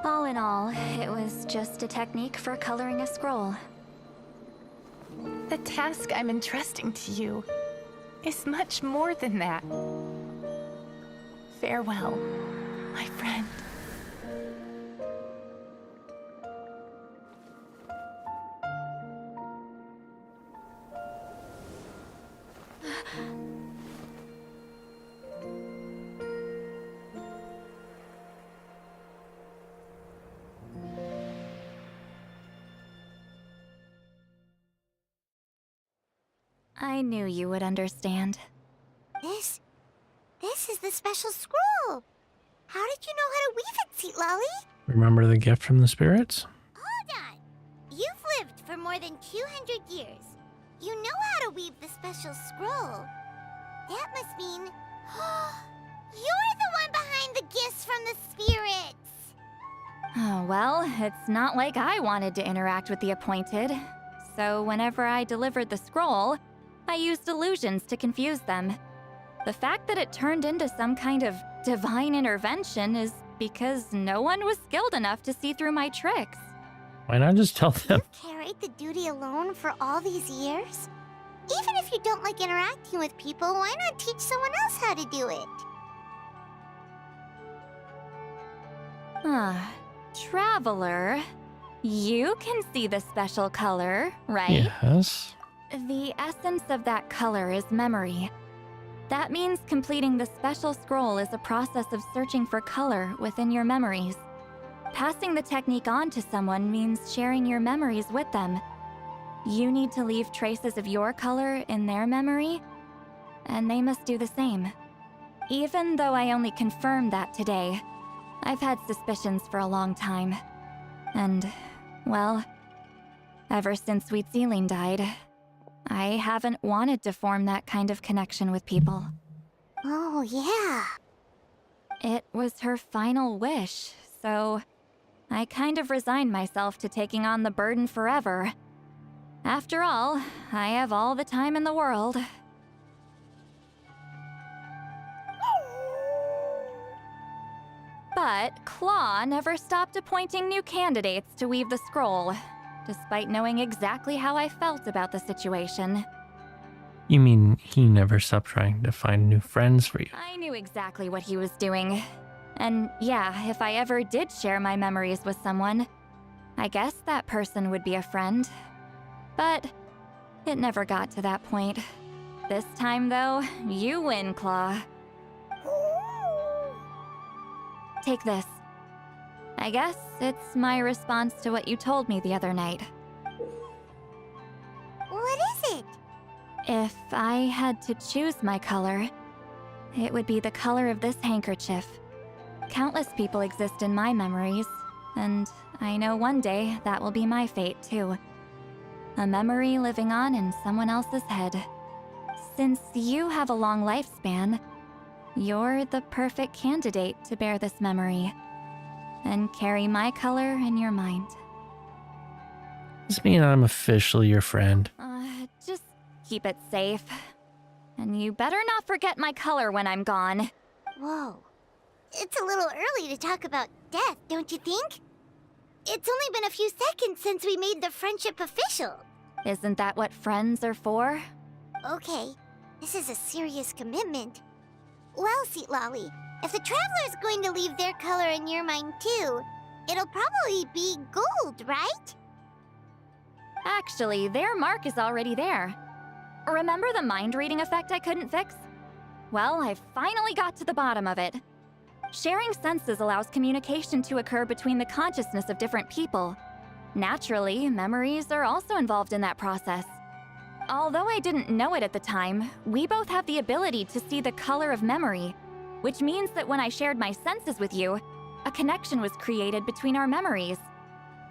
All in all, it was just a technique for coloring a scroll. The task I'm entrusting to you is much more than that. Farewell, my friend. I knew you would understand. This is the special scroll. How did you know how to weave it, Seat Lolly? Remember the gift from the spirits? Hold on. You've lived for more than 200 years. You know how to weave the special scroll. That must mean you're the one behind the gifts from the spirits. Oh, well, it's not like I wanted to interact with the appointed. So whenever I delivered the scroll, I used illusions to confuse them. The fact that it turned into some kind of divine intervention is because no one was skilled enough to see through my tricks. Why not just tell them? You've carried the duty alone for all these years? Even if you don't like interacting with people, why not teach someone else how to do it? Traveler, you can see the special color, right? Yes. The essence of that color is memory. That means completing the special scroll is a process of searching for color within your memories. Passing the technique on to someone means sharing your memories with them. You need to leave traces of your color in their memory, and they must do the same. Even though I only confirmed that today, I've had suspicions for a long time. And, well, ever since Itzle died, I haven't wanted to form that kind of connection with people. Oh, yeah. It was her final wish, so I kind of resigned myself to taking on the burden forever. After all, I have all the time in the world. But Claw never stopped appointing new candidates to weave the scroll, despite knowing exactly how I felt about the situation. You mean he never stopped trying to find new friends for you? I knew exactly what he was doing. And yeah, if I ever did share my memories with someone, I guess that person would be a friend. But it never got to that point. This time, though, you win, Claw. Take this. I guess it's my response to what you told me the other night. What is it? If I had to choose my color, it would be the color of this handkerchief. Countless people exist in my memories, and I know one day that will be my fate too. A memory living on in someone else's head. Since you have a long lifespan, you're the perfect candidate to bear this memory and carry my color in your mind. Does this mean I'm officially your friend? Just keep it safe. And you better not forget my color when I'm gone. Whoa. It's a little early to talk about death, don't you think? It's only been a few seconds since we made the friendship official. Isn't that what friends are for? Okay, this is a serious commitment. Well, Seat Lolly, if the Traveler's going to leave their color in your mind too, it'll probably be gold, right? Actually, their mark is already there. Remember the mind reading effect I couldn't fix? Well, I finally got to the bottom of it. Sharing senses allows communication to occur between the consciousness of different people. Naturally, memories are also involved in that process. Although I didn't know it at the time, we both have the ability to see the color of memory, which means that when I shared my senses with you, a connection was created between our memories.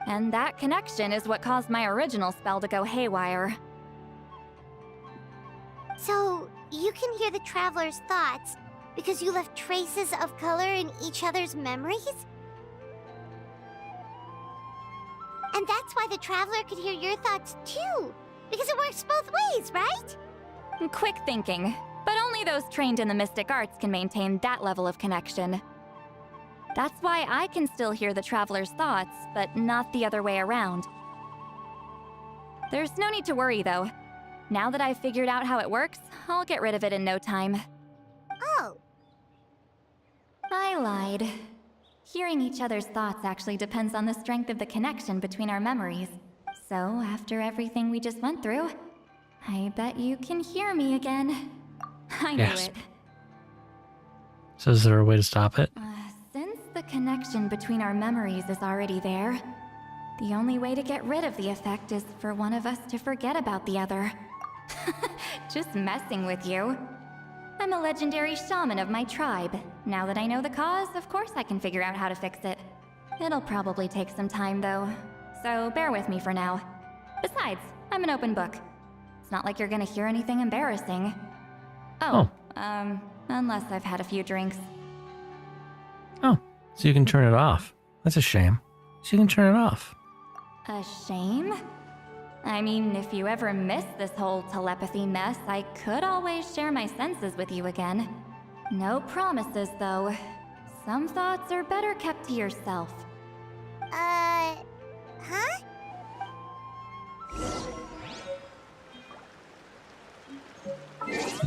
And that connection is what caused my original spell to go haywire. So, you can hear the Traveler's thoughts because you left traces of color in each other's memories? And that's why the Traveler could hear your thoughts too, because it works both ways, right? Quick thinking, but only those trained in the mystic arts can maintain that level of connection. That's why I can still hear the Traveler's thoughts, but not the other way around. There's no need to worry, though. Now that I've figured out how it works, I'll get rid of it in no time. Oh. I lied. Hearing each other's thoughts actually depends on the strength of the connection between our memories. So, after everything we just went through, I bet you can hear me again. I knew Yes. it. So is there a way to stop it? Since the connection between our memories is already there, the only way to get rid of the effect is for one of us to forget about the other. Just messing with you. I'm a legendary shaman of my tribe. Now that I know the cause, of course I can figure out how to fix it. It'll probably take some time, though, so bear with me for now. Besides, I'm an open book. It's not like you're gonna hear anything embarrassing. Unless I've had a few drinks. Oh, so you can turn it off. That's a shame. So you can turn it off. A shame? I mean, if you ever miss this whole telepathy mess, I could always share my senses with you again. No promises, though. Some thoughts are better kept to yourself. Huh?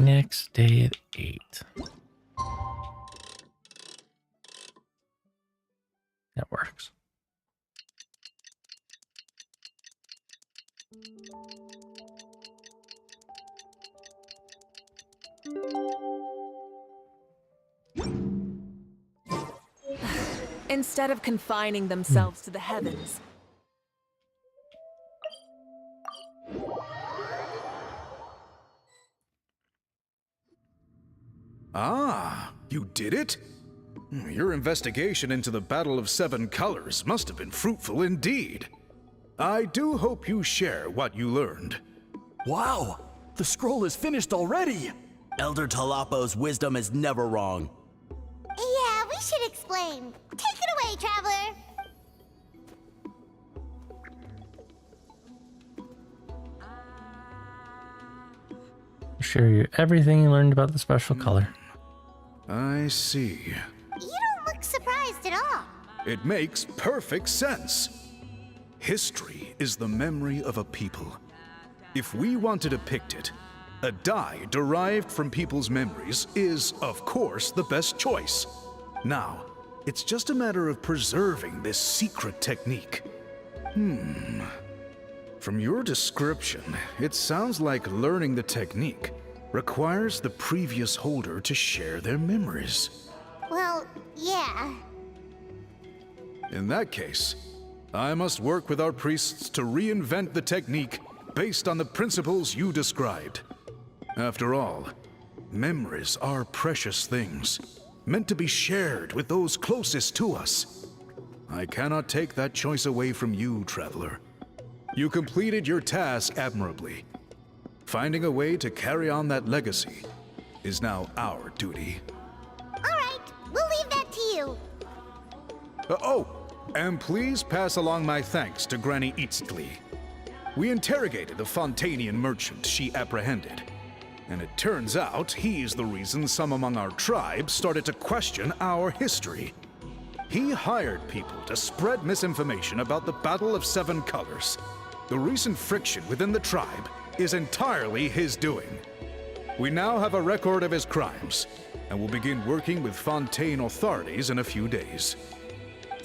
Next day at 8. That works. Instead of confining themselves to the heavens. Ah, you did it? Your investigation into the Battle of Seven Colors must have been fruitful indeed. I do hope you share what you learned. Wow, the scroll is finished already! Elder Talapo's wisdom is never wrong. Yeah, we should explain. Take it away, Traveler! Share you everything you learned about the special color. I see. You don't look surprised at all. It makes perfect sense. History is the memory of a people. If we want to depict it, a dye derived from people's memories is, of course, the best choice. Now, it's just a matter of preserving this secret technique. From your description, it sounds like learning the technique requires the previous holder to share their memories. Well, yeah. In that case, I must work with our priests to reinvent the technique based on the principles you described. After all, memories are precious things, meant to be shared with those closest to us. I cannot take that choice away from you, Traveler. You completed your task admirably. Finding a way to carry on that legacy is now our duty. All right, we'll leave that to you. And please pass along my thanks to Granny Itzle. We interrogated the Fontanian merchant she apprehended, and it turns out he's the reason some among our tribe started to question our history. He hired people to spread misinformation about the Battle of Seven Colors. The recent friction within the tribe is entirely his doing. We now have a record of his crimes, and will begin working with Fontaine authorities in a few days.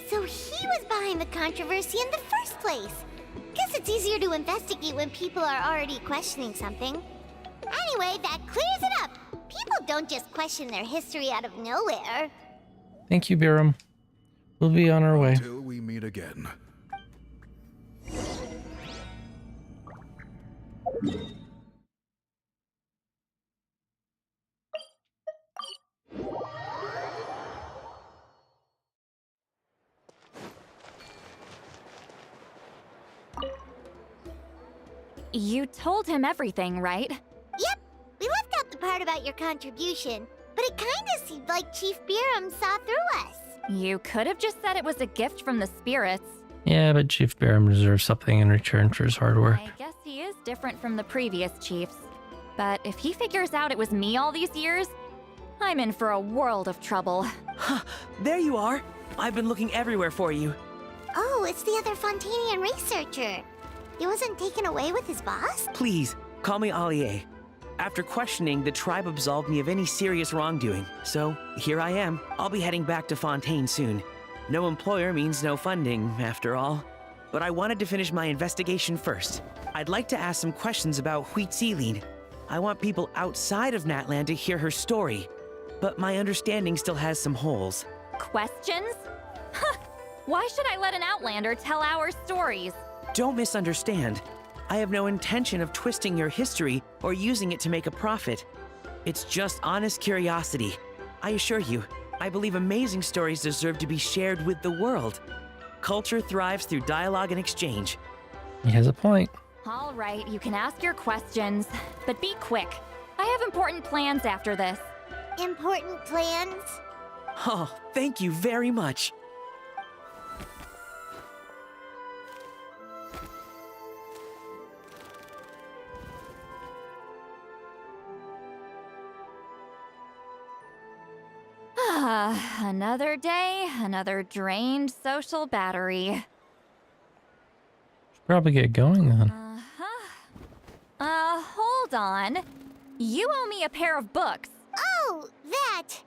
So he was behind the controversy in the first place. Guess it's easier to investigate when people are already questioning something. Anyway, that clears it up. People don't just question their history out of nowhere. Thank you, Biram. We'll be on our way. Until we meet again. You told him everything, right? Yep, we left out the part about your contribution, but it kinda seemed like Chief Biram saw through us. You could have just said it was a gift from the spirits. Yeah, but Chief Biram deserves something in return for his hard work. I guess he is different from the previous chiefs. But if he figures out it was me all these years, I'm in for a world of trouble. There you are. I've been looking everywhere for you. Oh, it's the other Fontanian researcher. He wasn't taken away with his boss? Please, call me Allier. After questioning, the tribe absolved me of any serious wrongdoing. So, here I am. I'll be heading back to Fontaine soon. No employer means no funding, after all. But I wanted to finish my investigation first. I'd like to ask some questions about Huitziline. I want people outside of Natland to hear her story. But my understanding still has some holes. Questions? Why should I let an Outlander tell our stories? Don't misunderstand. I have no intention of twisting your history or using it to make a profit. It's just honest curiosity. I assure you, I believe amazing stories deserve to be shared with the world. Culture thrives through dialogue and exchange. He has a point. All right, you can ask your questions, but be quick. I have important plans after this. Important plans? Oh, thank you very much. Another day, another drained social battery. Should probably get going then. Hold on. You owe me a pair of books. Oh, that!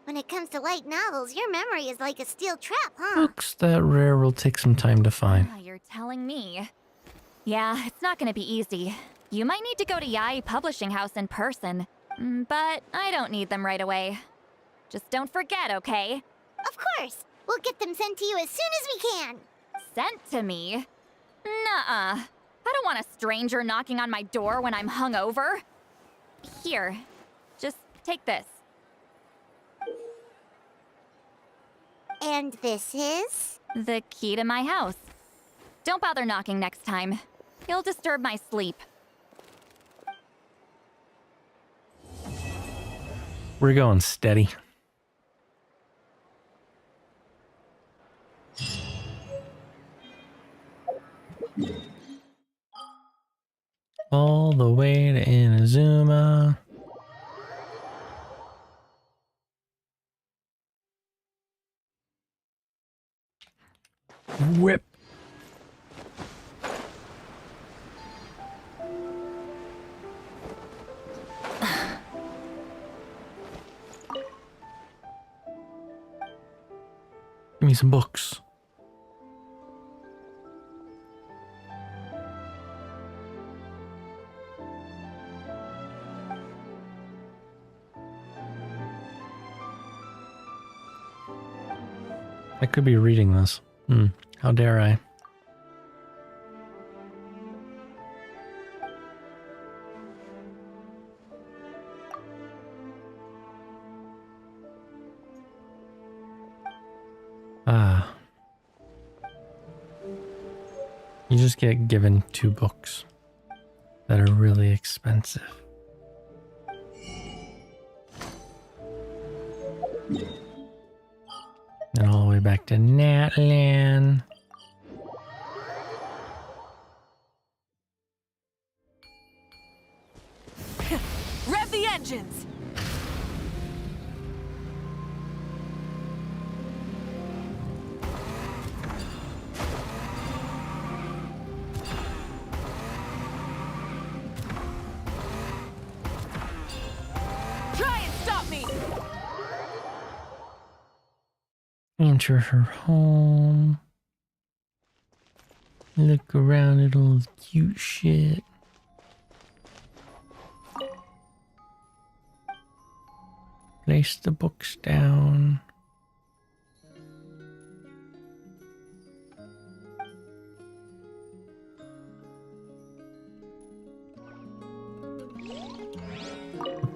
When it comes to light novels, your memory is like a steel trap, huh? Books that rare will take some time to find. You're telling me. Yeah, it's not gonna be easy. You might need to go to Yai Publishing House in person. But I don't need them right away. Just don't forget, okay? Of course! We'll get them sent to you as soon as we can! Sent to me? Nuh-uh. I don't want a stranger knocking on my door when I'm hungover. Here, just take this. And this is? The key to my house. Don't bother knocking next time. You'll disturb my sleep. We're going steady. All the way to Inazuma. Whip. Give me some books. I could be reading this. How dare I? You just get given 2 books that are really expensive. And all the way back to Natlan. Rev the engines! Try and stop me! Enter her home. Look around at all the cute shit. Place the books down.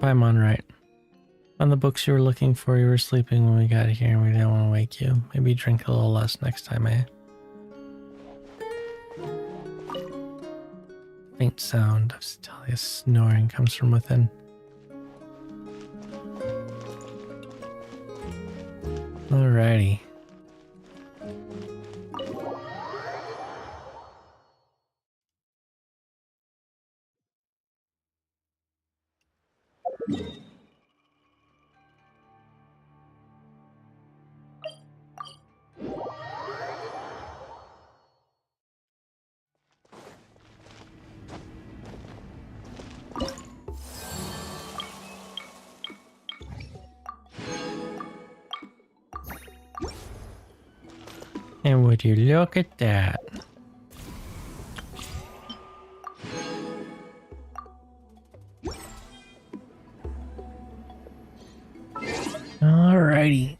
Paimon, right. On the books you were looking for, you were sleeping when we got here and we didn't want to wake you. Maybe drink a little less next time, eh? Faint sound of Stelia's snoring comes from within. Alrighty. And would you look at that? Alrighty.